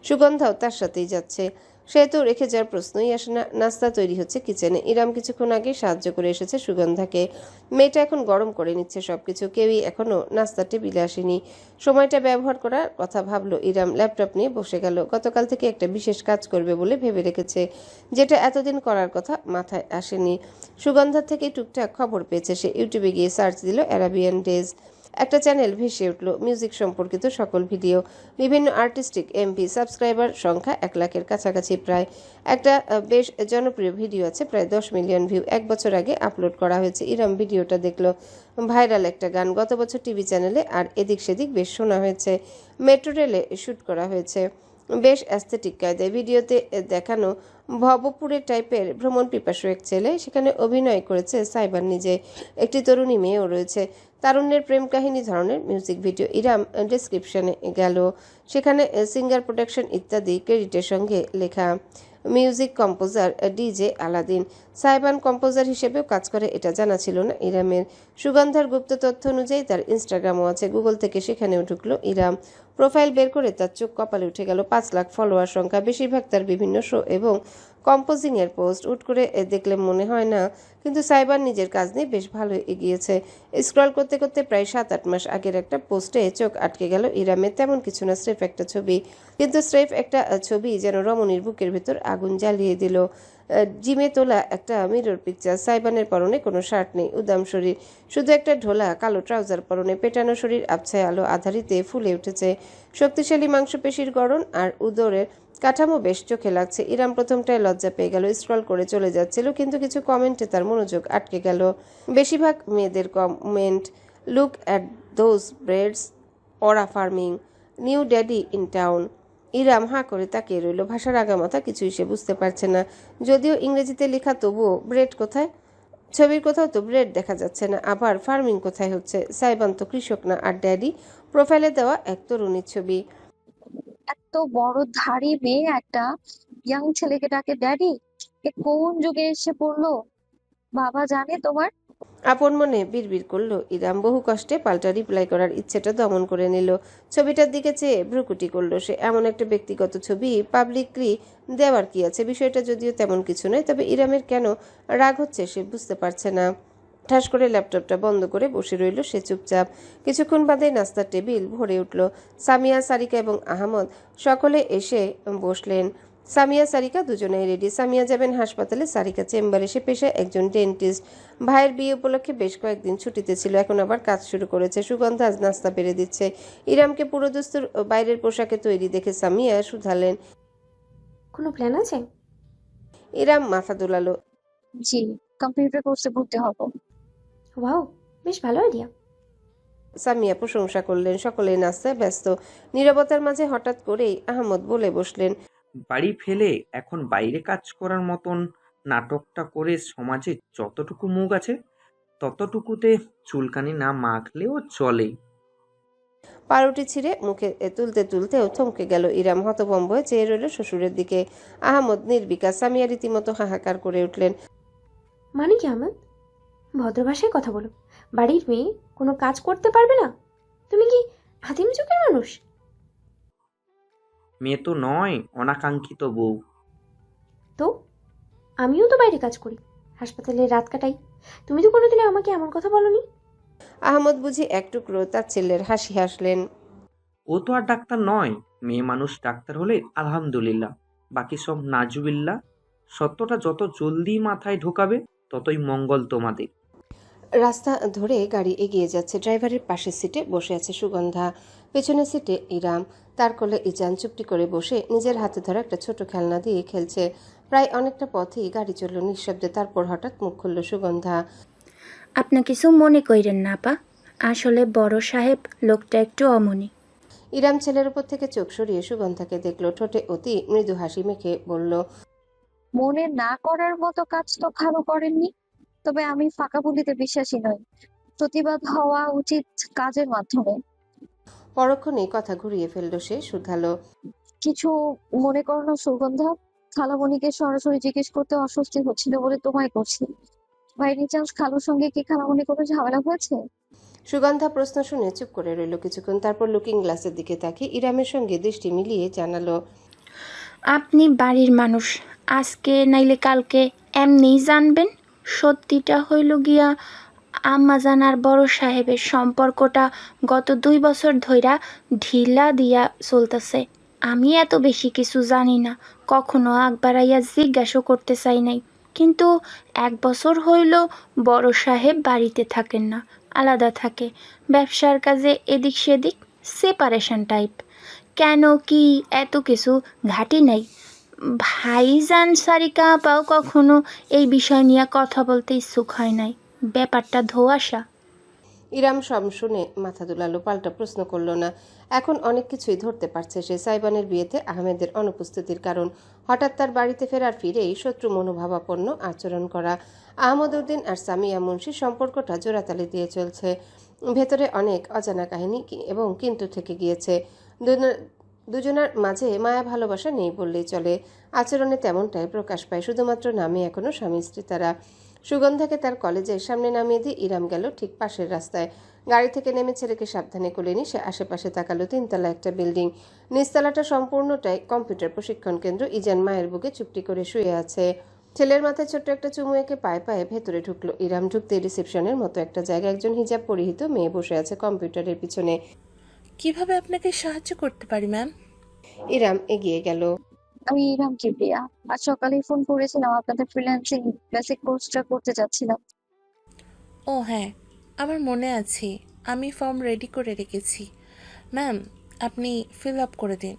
সুগন্ধাও তার সাথেই যাচ্ছে। সে তো রেখে যাওয়ার প্রশ্নই আসে না। নাস্তা তৈরি হচ্ছে কিচেনে। ইরাম কিছুক্ষণ আগে সাহায্য করে এসেছে সুগন্ধাকে। মেয়েটা এখন গরম করে নিচ্ছে সবকিছু। কেউই এখনো নাস্তা টেবিলে আসেনি। সময়টা ব্যবহার করার কথা ভাবলো ইরাম। ল্যাপটপ নিয়ে বসে গেল। গতকাল থেকে একটা বিশেষ কাজ করবে বলে ভেবে রেখেছে, যেটা এতদিন করার কথা মাথায় আসেনি। সুগন্ধার থেকে টুকটাক খবর পেয়েছে সে। ইউটিউবে গিয়ে সার্চ দিল অ্যারাবিয়ান ডেজ। একটা চ্যানেল ভেসে উঠল, মিউজিক সম্পর্কিত সকল ভিডিও। বিভিন্ন আর্টিস্টিক এমপি, সাবস্ক্রাইবার সংখ্যা 1 লাখের কাছাকাছি প্রায়। একটা বেশ জনপ্রিয় ভিডিও আছে, প্রায় 10 মিলিয়ন ভিউ। 1 বছর আগে আপলোড করা হয়েছে। ইরাম ভিডিওটা দেখলো। ভাইরাল একটা গান। গত বছর টিভি চ্যানেলে আর এদিক সেদিক বেশ শোনা হয়েছে। মেট্রো রেলে শ্যুট করা হয়েছে। বেশ অ্যাস্থেটিক কায়দায় ভিডিওতে দেখানো ভবপুরের টাইপের ভ্রমণ পিপাসু এক ছেলে, সেখানে অভিনয় করেছে সাইবার নিজে, একটি তরুণী মেয়েও রয়েছে। তারুণ্যের প্রেম কাহিনী ধরনের মিউজিক ভিডিও। ইরাম ডেসক্রিপশনে গেল, সেখানে সিঙ্গার প্রোডাকশন ইত্যাদি ক্রেডিটের সঙ্গে লেখা। Music composer DJ Aladin. Saiban composer হিসেবেও কাজ করে এটা জানা ছিল না ইরামের। সুগন্ধার গুপ্ত তথ্য অনুযায়ী তার ইনস্টাগ্রামও আছে, গুগল থেকে সেখানেও ঢুকলো ইরাম। প্রোফাইল বের করে তার চোখ কপালে উঠে গেল। 5 লাখ ফলোয়ার সংখ্যা, বেশিরভাগ তার বিভিন্ন শো এবং কম্পোজিংয়ের পোস্ট। উট করে দেখলে মনে হয় না, কিন্তু সাইবার নিজের কাজ নিয়ে বেশ ভালো এগিয়েছে। স্ক্রল করতে করতে প্রায় 7-8 মাস আগের একটা পোস্টে চোখ আটকে গেল ইরামের। তেমন কিছু না, স্রেফ একটা ছবি, কিন্তু স্রেফ একটা ছবি যেন রমণীর বুকের ভেতর আগুন জ্বালিয়ে দিল। জিমে তোলা একটা মিরর পিকচার। সাইবানের পরনে কোনো শার্ট নেই, উদাম শরীর, শুধু একটা ঢোলা কালো ট্রাউজার পরনে। পেটানো শরীর আবছায় আলো আধারিতে ফুলে উঠেছে। শক্তিশালী মাংসপেশির গড়ন আর উদরের কাঠামো বেশ চোখে লাগছে। ইরাম প্রথমটায় লজ্জা পেয়ে গেল, স্ক্রল করে চলে যাচ্ছিল, কিন্তু কিছু কমেন্টে তার মনোযোগ আটকে গেল। বেশিরভাগ মেয়েদের comment, look at those braids, aura farming, new daddy in town. Iram হাঁ করে তাকিয়ে রইল, ভাষার আগামাথা কিছুই সে বুঝতে পারছে না। যদিও ইংরেজিতে লেখা, তবুও ব্রেড কোথায়? ছবির কোথাও তো ব্রেড দেখা যাচ্ছে না। আবার ফার্মিং কোথায় হচ্ছে? সাইবান তো কৃষক না। আর ড্যাডি? প্রোফাইলে দেওয়া এক তরুণীর ছবি। এত বড় ধাড়ি মেয়ে একটা ইয়াং ছেলেকে ডাকে ড্যাডি? এ কোন যুগে এসে পড়লো? বাবা জানে তোমার? আপন মনে বিড়বিড় করলো ইরাম। বহু কষ্টে পাল্টা রিপ্লাই করার ইচ্ছেটা দমন করে নিল। ছবিটার দিকে চেয়ে ভ্রুকুটি করলো সে। এমন একটা ব্যক্তিগত ছবি পাবলিকলি দেওয়ার কি আছে? বিষয়টা যদিও তেমন কিছু নয়, তবে ইরামের কেন রাগ হচ্ছে সে বুঝতে পারছে না। ঠাস করে ল্যাপটপটা বন্ধ করে বসে রইল সে চুপচাপ। কিছুক্ষণ বাদে নাস্তার টেবিল ভরে উঠল। সামিয়া, সারিকা এবং আহমদ সকলে এসে বসলেন। সামিয়া, সারিকা দুজনেই রেডি। সামিয়া যাবেন হাসপাতালে, সারিকা চেম্বারে। সে পেশায় একজন ডেন্টিস্ট। ভাইয়ের বিয়ে উপলক্ষে বেশ কয়েকদিন ছুটিতে ছিল, এখন আবার কাজ শুরু করেছে। সুগন্ধা আজ নাস্তা বেড়ে দিচ্ছে। ইরামকে পুরো দস্তুর বাইরের পোশাকে তৈরি দেখে সামিয়া শুধালেন, কোনো প্ল্যান আছে? ইরাম মাথা দোলালো। জি, কম্পিউটার কোর্সে ভর্তি হব। ওয়াও, বেশ ভালো আইডিয়া। সামিয়া প্রশংসা করলেন। সকলেই নাস্তায় ব্যস্ত। নীরবতার মাঝে হঠাৎ করেই আহমদ বলে বসলেন, বাড়ি ফেলে এখন বাইরে কাজ করার মতন নাটকটা করে সমাজে যতটুকু মুখ আছে ততটুকুতে চুলকানি না মাখলেও চলে। পাউরুটি ছিঁড়ে মুখে তুলতে তুলতেও থমকে গেল ইরাম। হতভম্ব হয়ে চেয়ে রইল শ্বশুরের দিকে। আহমদ নির্বিকার। সামিয়া রীতিমতো হাহাকার করে উঠলেন, মানে কি আহমেদ? ভদ্র ভাষায় কথা বলো। বাড়ির মেয়ে কোনো কাজ করতে পারবে না? তুমি কি আদিম যুগের মানুষ? মেয়ে তো নয়, অনাকাঙ্ক্ষিত বউ। তো আমিও তো বাইরে কাজ করি, হাসপাতালে রাত কাটাই। তুমি তো কোনোদিন আমাকে এমন কথা বলনি। আহমদ বুঝি এক টুকরো তার ছেলের হাসি হাসলেন। ও তো আর ডাক্তার নয়। মেয়ে মানুষ ডাক্তার হলে আলহামদুলিল্লাহ, বাকি সব নাজুবিল্লাহ। সত্যটা যত জলদি মাথায় ঢোকাবে ততই মঙ্গল তোমাদের। রাস্তা ধরে গাড়ি এগিয়ে যাচ্ছে। ড্রাইভারের পাশের সিটে বসে আছে সুগন্ধা, পেছনের সিটে ইরাম। তার কোলে ইজান চুপটি করে বসে নিজের হাতে ধরা একটা ছোট খেলনা দিয়ে খেলছে। প্রায় অনেকটা পথেই গাড়ি চলল নিঃশব্দে। তারপর হঠাৎ মুখ খুলল সুগন্ধা। আপনি কিছু মনে কইরেন না আপা, আসলে বড় সাহেব লোকটা একটু অমনি। ইরাম ছেলের উপর থেকে চোখ সরিয়ে সুগন্ধাকে দেখল। ঠোঁটে অতি মৃদু হাসি মেখে বলল, মনে না করার মতো কাজ তো ভালো করেননি। তবে আমি ফাঁকা বলিতে বিশ্বাসী নই। প্রতিবাদ হওয়া উচিত কাজের মাধ্যমে। পরক্ষণেই কথা ঘুরিয়ে ফেলল সে, শুধালো, কিছু মনে করো না সুগন্ধা? খালামণিকে সরাসরি জিজ্ঞেস করতে অস্বস্তি হচ্ছিল বলে তোমায় করছি। বাই এনি চান্স খালুর সঙ্গে কি খালামণি কোনো ঝামেলা হয়েছে? সুগন্ধা প্রশ্ন শুনে চুপ করে রইল কিছুক্ষণ। তারপর লুকিং গ্লাসের দিকে তাকিয়ে ইরামের সঙ্গে দৃষ্টি মিলিয়ে জানালো, আপনি বাড়ির মানুষ, আজকে নাইলে কালকে এমনিই জানবেন। সত্যিটা হইল গিয়া আম্মাজান আর বড় সাহেবের সম্পর্কটা গত 2 বছর ধইরা ঢিলা দিয়া চলতেছে। আমি এত বেশি কিছু জানি না, কখনো আগ বাড়াইয়া জিজ্ঞাসা করতে চাই নাই, কিন্তু 1 বছর হইল বড় সাহেব বাড়িতে থাকেন না, আলাদা থাকে, ব্যবসার কাজে এদিক সেদিক, সেপারেশন টাইপ। কেন কি এত কিছু ঘাটি নাই? ভাইজান সারিকা আপাও কখনো এই বিষয় নিয়ে কথা বলতে ইচ্ছুক হয় নাই। ব্যাপারটা ধোঁয়াশা। ইরাম সব শুনে মাথা দুলালো, পাল্টা প্রশ্ন করলো না। এখন অনেক কিছুই ধরতে পারছে সে। সাইবানের বিয়েতে আহমেদের অনুপস্থিতির কারণ, হঠাৎ তার বাড়িতে ফেরার ফিরেই শত্রু মনোভাবাপন্ন আচরণ করা, আহমদ উদ্দিন আর সামিয়া মুন্সির সম্পর্কটা জোড়াতালি দিয়ে চলছে। ভেতরে অনেক অজানা কাহিনী এবং কিন্তু থেকে গিয়েছে। দুজনের মাঝে মায়া ভালোবাসা নেই বললেই চলে। আচরণে তেমনটাই প্রকাশ পায়, শুধুমাত্র নামে এখনো স্বামী স্ত্রী তারা। সুগন্ধাকে তার কলেজের সামনে নামিয়ে দিয়ে ইরাম গেল ঠিক পাশের রাস্তায়। গাড়ি থেকে নেমে ছেলেকে সাবধানে কোলে নিয়ে সে আশেপাশে তাকালো। 3 তলা একটা বিল্ডিং, নিচতলাটা সম্পূর্ণটাই কম্পিউটার প্রশিক্ষণ কেন্দ্র। ইজান মায়ের বুকে চুপটি করে শুয়ে আছে। ছেলের মাথায় ছোট্ট একটা চুমু এঁকে পায়ে পায়ে ভেতরে ঢুকলো ইরাম। ঢুকতে রিসেপশনের মতো একটা জায়গায় একজন হিজাব পরিহিত মেয়ে বসে আছে কম্পিউটারের পিছনে। কিভাবে আপনাকে সাহায্য করতে পারি ম্যাম? ইরাম এগিয়ে গেল। আমি ইরাম কিবরিয়া। আজ সকালেই ফোন করেছিলাম, আপনাদের ফ্রিল্যান্সিং বেসিক কোর্সটা করতে যাচ্ছিলাম। ও হ্যাঁ, আমার মনে আছে। আমি ফর্ম রেডি করে রেখেছি ম্যাম, আপনি ফিল আপ করে দিন।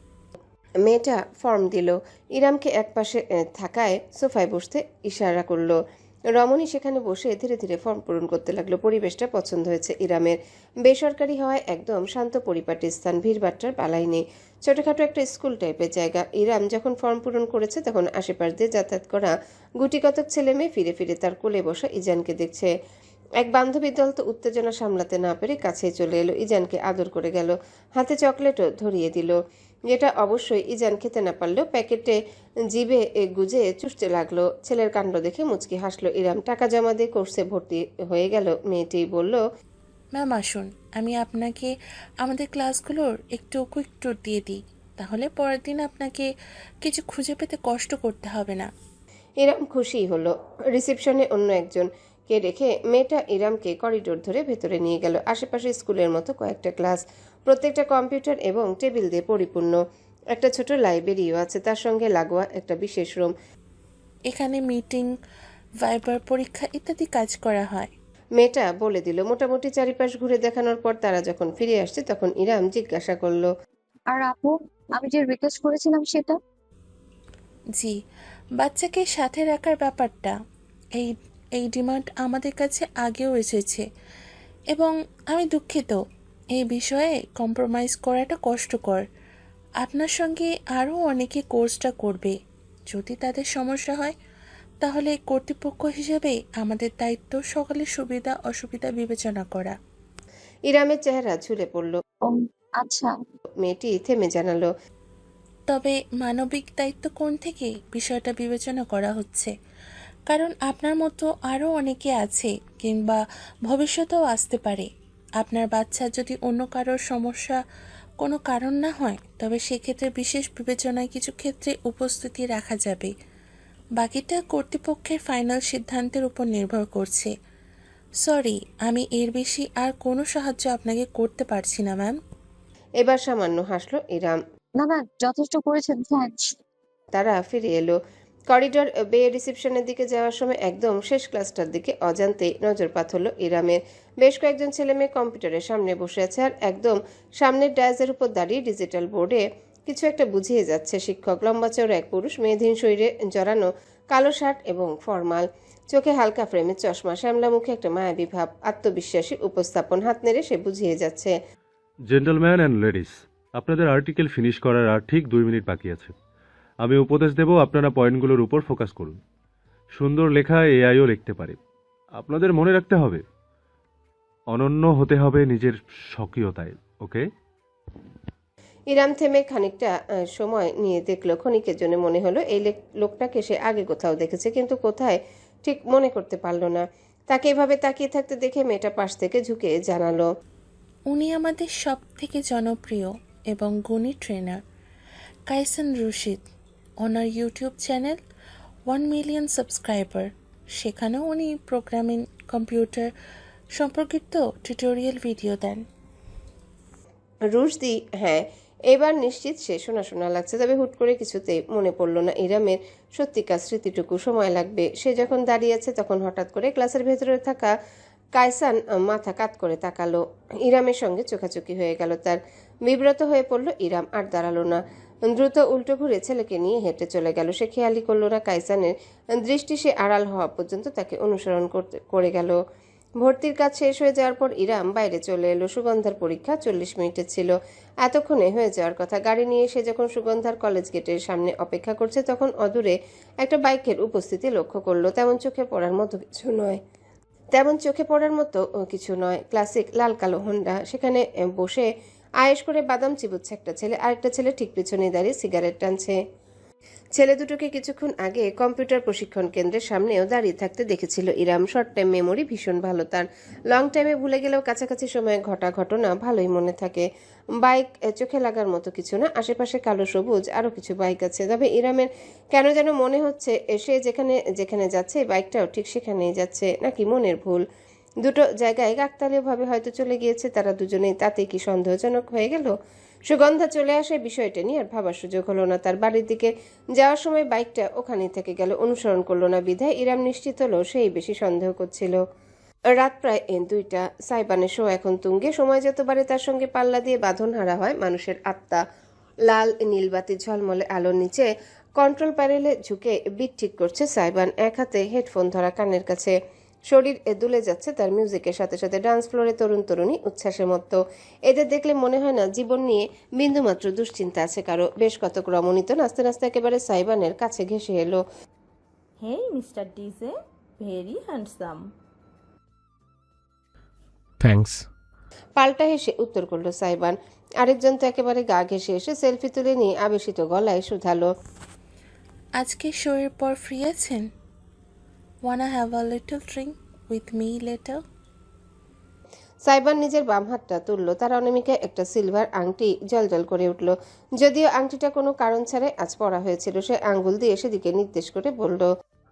মেয়েটা ফর্ম দিল। ইরামকে একপাশে থাকায় সোফায় বসতে ইশারা করলো। রমণী সেখানে বসে ধীরে ধীরে ফর্ম পূরণ করতে লাগলো। পরিবেশটা পছন্দ হয়েছে ইরামের। বেসরকারি হওয়ায় একদম শান্ত পরিপাটি স্থান, ভিড়ভাট্টার পালাই নেই। ছোটখাটো একটা স্কুল টাইপের জায়গা। ইরাম যখন ফর্ম পূরণ করেছে তখন আশেপাশ দিয়ে যাতায়াত করা গুটিকতক ছেলে মেয়ে ফিরে ফিরে তার কোলে বসা ইজানকে দেখছে। এক বান্ধবীর দল তো উত্তেজনা সামলাতে না পেরে কাছেই চলে এলো, ইজানকে আদর করে গেল, হাতে চকলেটও ধরিয়ে দিল, যেটা অবশ্যই ইজান খেতে না পারলেও প্যাকেটে জিভে গুজে চুষতে লাগলো। ছেলের কাণ্ড দেখে মুচকি হাসলো ইরাম। টাকা জমা দিয়ে কোর্সে ভর্তি হয়ে গেল মেয়েটি। বলল, ম্যাম আসুন, আমি আপনাকে আমাদের ক্লাসগুলোর একটু কুইক ট্যুর দিয়ে দিই, তাহলে পরের দিন আপনাকে কিছু খুঁজে পেতে কষ্ট করতে হবে না। ইরাম খুশি হলো। রিসেপশনে অন্য একজনকে রেখে মেয়েটা ইরামকে করিডোর ধরে ভেতরে নিয়ে গেল। আশেপাশে স্কুলের মতো কয়েকটা ক্লাস, প্রত্যেকটা কম্পিউটার এবং টেবিল দিয়ে পরিপূর্ণ। একটা ছোট লাইব্রেরিও আছে, তার সঙ্গে লাগোয়া একটা বিশেষ রুম। এখানে মিটিং, ভাইবার পরীক্ষা ইত্যাদি কাজ করা হয়। মেয়েটা বলে দিল। মোটামুটি চারিপাশ ঘুরে দেখানোর পর তারা যখন ফিরে আসছে তখন ইরাম জিজ্ঞাসা করলো, আর আপু, আমি যে রিকোয়েস্ট করেছিলাম সেটা? জি, বাচ্চাকে সাথে রাখার ব্যাপারটা, এই এই ডিমান্ড আমাদের কাছে আগেও এসেছে এবং আমি দুঃখিত, এই বিষয়ে কম্প্রোমাইজ করাটা কষ্টকর। আপনার সঙ্গে আরও অনেকে কোর্সটা করবে। যদি তাদের সমস্যা হয় তাহলে কর্তৃপক্ষ হিসেবে আমাদের দায়িত্ব সকলের সুবিধা অসুবিধা বিবেচনা করা। ইরামের চেহারা ঝুলে পড়ল। আচ্ছা। মেয়েটি থেমে জানালো, তবে মানবিক দায়িত্ব কোণ থেকে বিষয়টা বিবেচনা করা হচ্ছে, কারণ আপনার মতো আরও অনেকে আছে কিংবা ভবিষ্যতেও আসতে পারে। আপনার বাচ্চা যদি অন্য কারোর সমস্যা কোনো কারণ না হয় তবে সেক্ষেত্রে বিশেষ বিবেচনায় কিছু ক্ষেত্রে উপস্থিতি রাখা যাবে। বাকিটা কর্তৃপক্ষের ফাইনাল সিদ্ধান্তের উপর নির্ভর করছে। সরি, আমি এর বেশি আর কোনো সাহায্য আপনাকে করতে পারছি না ম্যাম। এবার সামান্য হাসলো ইরাম। না না, যথেষ্ট করেছেন, থ্যাঙ্কস। তারা ফিরে এলো। করিডোর বেয়ে রিসেপশনের দিকে যাওয়ার সময় একদম শেষ ক্লাসটার দিকে অজান্তেই নজরপাত হলো ইরামের। বেশ কয়েকজন ছেলে মেয়ে কম্পিউটারের সামনে বসে আছে আর একদম সামনের ডায়াজের উপর দাঁড়িয়ে ডিজিটাল বোর্ডে কিছু একটা বুঝিয়ে যাচ্ছে শিক্ষক। লম্বা চওড়া এক পুরুষ, মেয়েধীন শরীরে জড়ানো কালো শার্ট এবং ফরমাল, চোখে হালকা ফ্রেমের চশমা, শ্যামলা মুখে একটা মায়াবী ভাব, আত্মবিশ্বাসী উপস্থাপন। হাত নেড়ে সে বুঝিয়ে যাচ্ছে, জেন্টলম্যান অ্যান্ড লেডিস, আপনাদের আর্টিকেল ফিনিশ করার আর ঠিক 2 মিনিট বাকি আছে। আমি উপদেশ দেব, আপনারা পয়েন্টগুলোর উপর ফোকাস করুন। সুন্দর লেখা এআইও লিখতে পারে। আপনাদের মনে রাখতে হবে, অনন্য হতে হবে নিজের স্বকীয়তায়। ওকে? ইরাম থেমে খানিকটা সময় নিয়ে দেখলো। ক্ষণিকের জন্য মনে হলো এই লোকটাকে সে আগে কোথাও দেখেছে, কিন্তু কোথায় ঠিক মনে করতে পারলো না। তাকে এভাবে তাকিয়ে থাকতে দেখে মেয়েটা পাশ থেকে ঝুঁকে জানালো, উনি আমাদের সব থেকে জনপ্রিয় এবং গুণী ট্রেনার কাইসান রশিদ। ওনার ইউটিউব চ্যানেল 1 মিলিয়ন সাবস্ক্রাইবার। সেখানেও উনি প্রোগ্রামিং, কম্পিউটার সম্পর্কিত টিউটোরিয়াল ভিডিও দেন। রুশদি, হ্যাঁ, এবার নিশ্চিত সে শোনা শোনা লাগছে। তবে হুট করে কিছুতেই মনে পড়ল না ইরামের সত্যিকার স্মৃতিটুকু। সময় লাগবে। সে যখন দাঁড়িয়ে আছে তখন হঠাৎ করে ক্লাসের ভেতরে থাকা কায়সান মাথা কাত করে তাকালো। ইরামের সঙ্গে চোখাচোখি হয়ে গেল তার। বিব্রত হয়ে পড়ল ইরাম, আর দাঁড়ালো না। দ্রুত উল্টো ঘুরে ছেলেকে নিয়ে হেঁটে চলে গেল। সে খেয়ালই করল না কায়সানের দৃষ্টি সে আড়াল হওয়া পর্যন্ত তাকে অনুসরণ করে গেল। ভর্তির কাজ শেষ হয়ে যাওয়ার পর ইরাম বাইরে চলে এলো। সুগন্ধার পরীক্ষা 40 মিনিটের ছিল। এতক্ষণে হয়ে যাওয়ার কথা। গাড়ি নিয়ে সে যখন সুগন্ধার কলেজ গেটের সামনে অপেক্ষা করছে তখন অদূরে একটা বাইকের উপস্থিতি লক্ষ্য করলো। তেমন চোখে পড়ার মতো কিছু নয়। ক্লাসিক লাল কালো হোন্ডা। সেখানে বসে আয়েশ করে বাদাম চিবুচ্ছে একটা ছেলে, আরেকটা ছেলে ঠিক পিছনে দাঁড়িয়ে সিগারেট টানছে। ছেলে দুটোকে কিছুক্ষণ আগে কম্পিউটার প্রশিক্ষণ কেন্দ্রের সামনেও দাঁড়িয়ে থাকতে দেখেছিল ইরাম। শর্ট টাইম মেমোরি ভীষণ ভালো তার। লং টাইমে ভুলে গেলেও কাছাকাছি সময়ে ঘটা ঘটনা ভালোই মনে থাকে। বাইক চোখে লাগার মতো কিছু না। আশেপাশে কালো সবুজ আরও কিছু বাইক আছে। তবে ইরামের কেন যেন মনে হচ্ছে সে যেখানে যেখানে যাচ্ছে বাইকটাও ঠিক সেখানেই যাচ্ছে। নাকি মনের ভুল? দুটো জায়গায় কাকতালীয়ভাবে হয়তো চলে গিয়েছে তারা দুজনেই। তাতে কি সন্দেহজনক হয়ে গেল? সুগন্ধা চলে আসে বিষয়টা নিয়ে আর ভাবার সুযোগ হলো না। তার বাড়ির দিকে যাওয়ার সময় বাইকটা ওখানেই থেকে গেল। অনুসরণ করলো না বিধায় ইরাম নিশ্চিত হলো সেই বেশি সন্দেহ করছিল। রাত প্রায় 2টা। সাইবানের শো এখন তুঙ্গে। সময় যতবারে তার সঙ্গে পাল্লা দিয়ে বাঁধন হারা হয় মানুষের আত্মা। লাল নীলবাতি ঝলমলে আলোর নিচে কন্ট্রোল প্যানেলে ঝুঁকে বিট ঠিক করছে সাইবান। এক হাতে হেডফোন ধরা কানের কাছে। শরীর দুলে যাচ্ছে তার মিউজিকের সাথে সাথে। ডান্স ফ্লোরে তরুণ তরুণী উচ্ছ্বাসের মতো। এদের দেখলে মনে হয় না জীবন নিয়ে বিন্দুমাত্র দুশ্চিন্তা আছে কারো। বেশ কতক রমণীত নাচতে নাচতে একেবারে সাইবানের কাছে ঘেঁষে এলো। Hey mister DJ, very handsome. Thanks. পাল্টা হেসে উত্তর করলো সাইবান। আরেকজন তো একেবারে গা ঘেঁষে এসে সেলফি তুলে নিয়ে আবেশিত গলায় শুধালো, আজকে শোয়ের পর ফ্রি আছেন? Wanna have a little drink with me later? Saiban নিজের বাম হাতটা তুলল। তার অনামিকায় একটা সিলভার আংটি জলজল করে উঠল। যদিও আংটিটা কোনো কারণ ছাড়াই আজ পরা হয়েছিল। সে আঙ্গুল দিয়ে সেদিকে নির্দেশ করে বলল,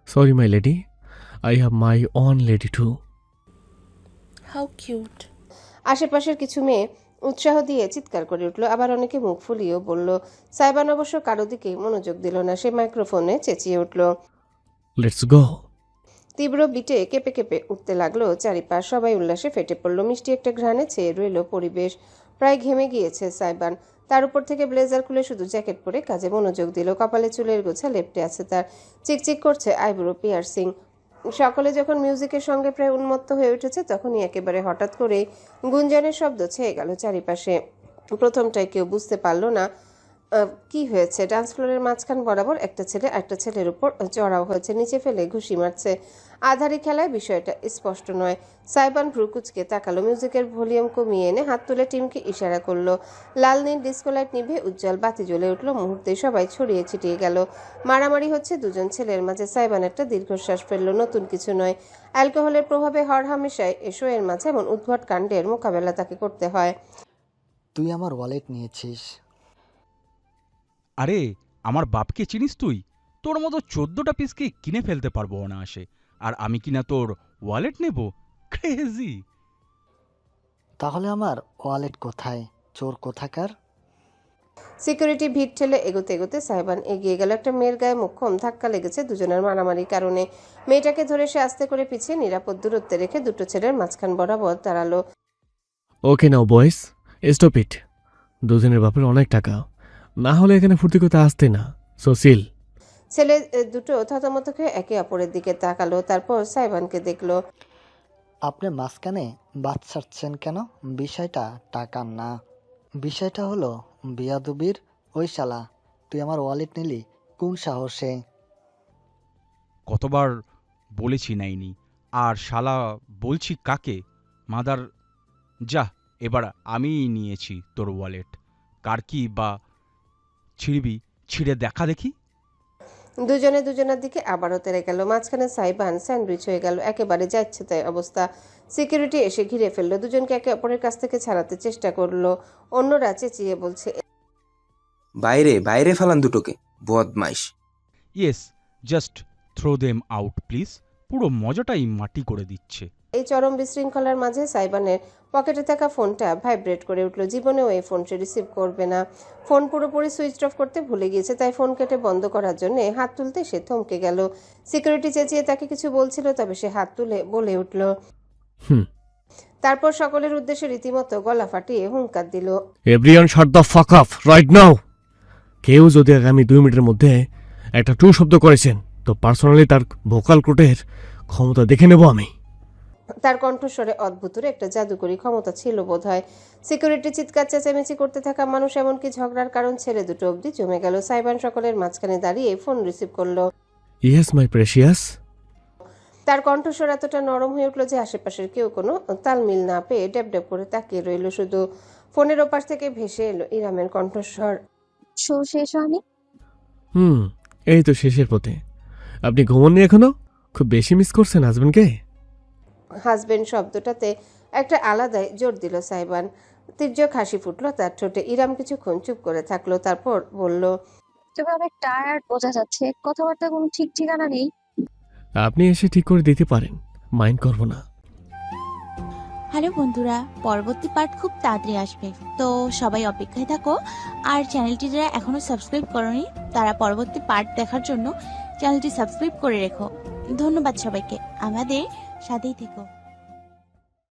sorry my lady, I have my own lady too. How cute. আশেপাশের কিছু মেয়ে উৎসাহ দিয়ে চিৎকার করে উঠল। আবার অনেকে মুখ ফুলিয়েও বলল। সাইবান অবশ্য কারো দিকেই মনোযোগ দিল না। সে মাইক্রোফোনে চেঁচিয়ে উঠল, লেটস গো। তীব্র বিটে কেঁপে কেঁপে উঠতে লাগলো চারিপাশ। সবাই উল্লাসে ফেটে পড়ল। মিষ্টি একটা ঘ্রাণে ছেয়ে রইল পরিবেশ। প্রায় ঘেমে গিয়েছে সাইবান। তার উপর থেকে ব্লেজার খুলে শুধু জ্যাকেট পরে কাজে মনোযোগ দিল। কপালে চুলের গোছা লেপ্টে আছে তার। চিকচিক করছে আইব্রো পিয়ার্সিং। সকলে যখন মিউজিকের সঙ্গে প্রায় উন্মত্ত হয়ে উঠেছে তখনই একেবারে হঠাৎ করে গুঞ্জনের শব্দ ছেয়ে গেল চারিপাশে। প্রথমটায় কেউ বুঝতে পারল না কি হয়েছে। ডান্স ফ্লোরের মাঝখান বরাবর একটা ছেলে একটা ছেলের উপর চড়াও হয়েছে, নিচে ফেলে ঘুষি মারছে। আধারি খেলায় বিষয়টা স্পষ্ট নয়। সাইবান ভ্রুকুচকে তাকালো। মিউজিকের ভলিউম কমিয়ে এনে হাত তুলে টিমকে ইশারা করলো। লাল নীল ডিস্কো লাইট নিভে উজ্জ্বল বাতি জ্বলে উঠল। মুহূর্তে সবাই ছড়িয়ে ছিটিয়ে গেল। মারামারি হচ্ছে দুজন ছেলের মাঝে। সাইবান একটা দীর্ঘশ্বাস ফেললো। নতুন কিছু নয়। অ্যালকোহলের প্রভাবে হর হামেশায় এসো এর মাঝে এমন উদ্ভট কাণ্ডের মোকাবেলা তাকে করতে হয়। তুই আমার ওয়ালেট নিয়েছিস। আরে আমার বাপকে চিনিস তুই? তোর মতো 14টা পিসকে কিনে ফেলতে পারবো অনায়াসে, আর আমি কিনা তোর ওয়ালেট নেব? ক্রেজি। তাহলে আমার ওয়ালেট কোথায়, চোর কোথাকার? সিকিউরিটি ভিড় ঠেলে এগোতে এগোতে সাইবান এগিয়ে গেল। একটা মেয়ের গায়ে মোক্ষম ধাক্কা লেগেছে দুজনের মারামারির কারণে। মেয়েটাকে ধরে সে আস্তে করে পিছিয়ে নিরাপদ দূরত্বে রেখে দুটো ছেলের মাঝখান বরাবর দাঁড়ালো। ওকে নাও বয়েস, স্টপ ইট। দুজনের বাপের অনেক টাকা, না হলে এখানে ফুর্তি করতে আসতে না। সোসিল। ছেলে দুটো থতমত খেয়ে একে অপরের দিকে তাকালো। তারপর সাইবানকে দেখলো। আপনি মাঝখানে বাদ ছাড়ছেন কেন? বিষয়টা টাকা না, বিষয়টা হলো বিয়াদুবির। ওই শালা, তুই আমার ওয়ালেট নিলি কোন সাহসে? কতবার বলেছি নাইনি, আর শালা বলছি কাকে? মাদার যা, এবার আমিই নিয়েছি তোর ওয়ালেট। কার কি বা ছিঁড়বি, ছিঁড়ে দেখা দেখি। দুজনে দুজনের দিকে আবারও তেড়ে গেল। মাঝখানে সাইবান স্যান্ডউইচ হয়ে গেল। একেবারে যাচ্ছে তাই অবস্থা। সিকিউরিটি এসে ঘিরে ফেললো। দুজনকে একে অপরের কাছ থেকে ছাড়াতে চেষ্টা করলো। অন্যরা চেঁচিয়ে বলছে, বাইরে বাইরে ফেলান দুটোকে, বদমাইশ। Yes, just throw them out please. পুরো মজাটাই মাটি করে দিচ্ছে। এই চরম বিশৃঙ্খলার মাঝে সাইবানের পকেটে থাকা ফোনটা ভাইব্রেট করে উঠল। জীবনেও এই ফোন সে রিসিভ করবে না। ফোন পুরোপুরি সুইচ অফ করতে ভুলে গিয়েছে, তাই ফোন কেটে বন্ধ করার জন্য হাত তুলতে সে থমকে গেল। সিকিউরিটি চেঁচিয়ে তাকে কিছু বলছিল, তবে সে হাত তুলে বলে উঠল। তারপর সকলের উদ্দেশ্যে রীতিমতো গলা ফাটিয়ে হুঙ্কার দিল, everyone shut the fuck up right now. কেউ যদি আগামী 2 মিনিটের মধ্যে একটা টু শব্দ করেছেন তো পার্সোনালি তার ভোকাল কোটের ক্ষমতা দেখে নেব আমি। তার কণ্ঠস্বরে অদ্ভুতরে একটা জাদুকরী ক্ষমতা ছিল বোধহয়। সিকিউরিটি চিৎকার চেঁচামেচি করতে থাকা মানুষ, এমনকি ঝগড়ার কারণ ছেলে দুটো অবধি জমে গেল। সাইবান সকলের মাঝখানে দাঁড়িয়ে ফোন রিসিভ করলো। Yes my precious. তার কণ্ঠস্বর এতটা নরম হয়ে উঠল যে আশেপাশের কেউ কোনো তালমিল না পেয়ে ড্যাব করে তাকিয়ে রইল। শুধু ফোনের ওপাশ থেকে ভেসে এলো ইরামের কণ্ঠস্বর। শো শেষ হয়নি? এই তো শেষের পথে। আপনি ঘুমোননি এখনো? খুব বেশি মিস করছেন হাজবেন্ডকে? হাজবেন্ড শব্দটাতে একটা আলাদাই জোর দিল সাইবান। তীর্যক হাসি ফুটলো তার ঠোঁটে। ইরাম কিছুক্ষণ চুপ করে থাকলো, তারপর বলল, তুমি অনেক টায়ার্ড বোঝা যাচ্ছে, কথাবার্তা কোনো ঠিক ঠিকানা নেই। আপনি এসে ঠিক করে দিতে পারেন, মাইন্ড করব না। হ্যালো বন্ধুরা, পরবর্তী পার্ট খুব তাড়াতাড়ি আসবে, তো সবাই অপেক্ষায় থাকো। আর চ্যানেলটি যারা এখনো সাবস্ক্রাইব করোনি তারা পরবর্তী পার্ট দেখার জন্য চ্যানেলটি সাবস্ক্রাইব করে রেখো। ধন্যবাদ সবাইকে, আমাদের সাথেই থেকো।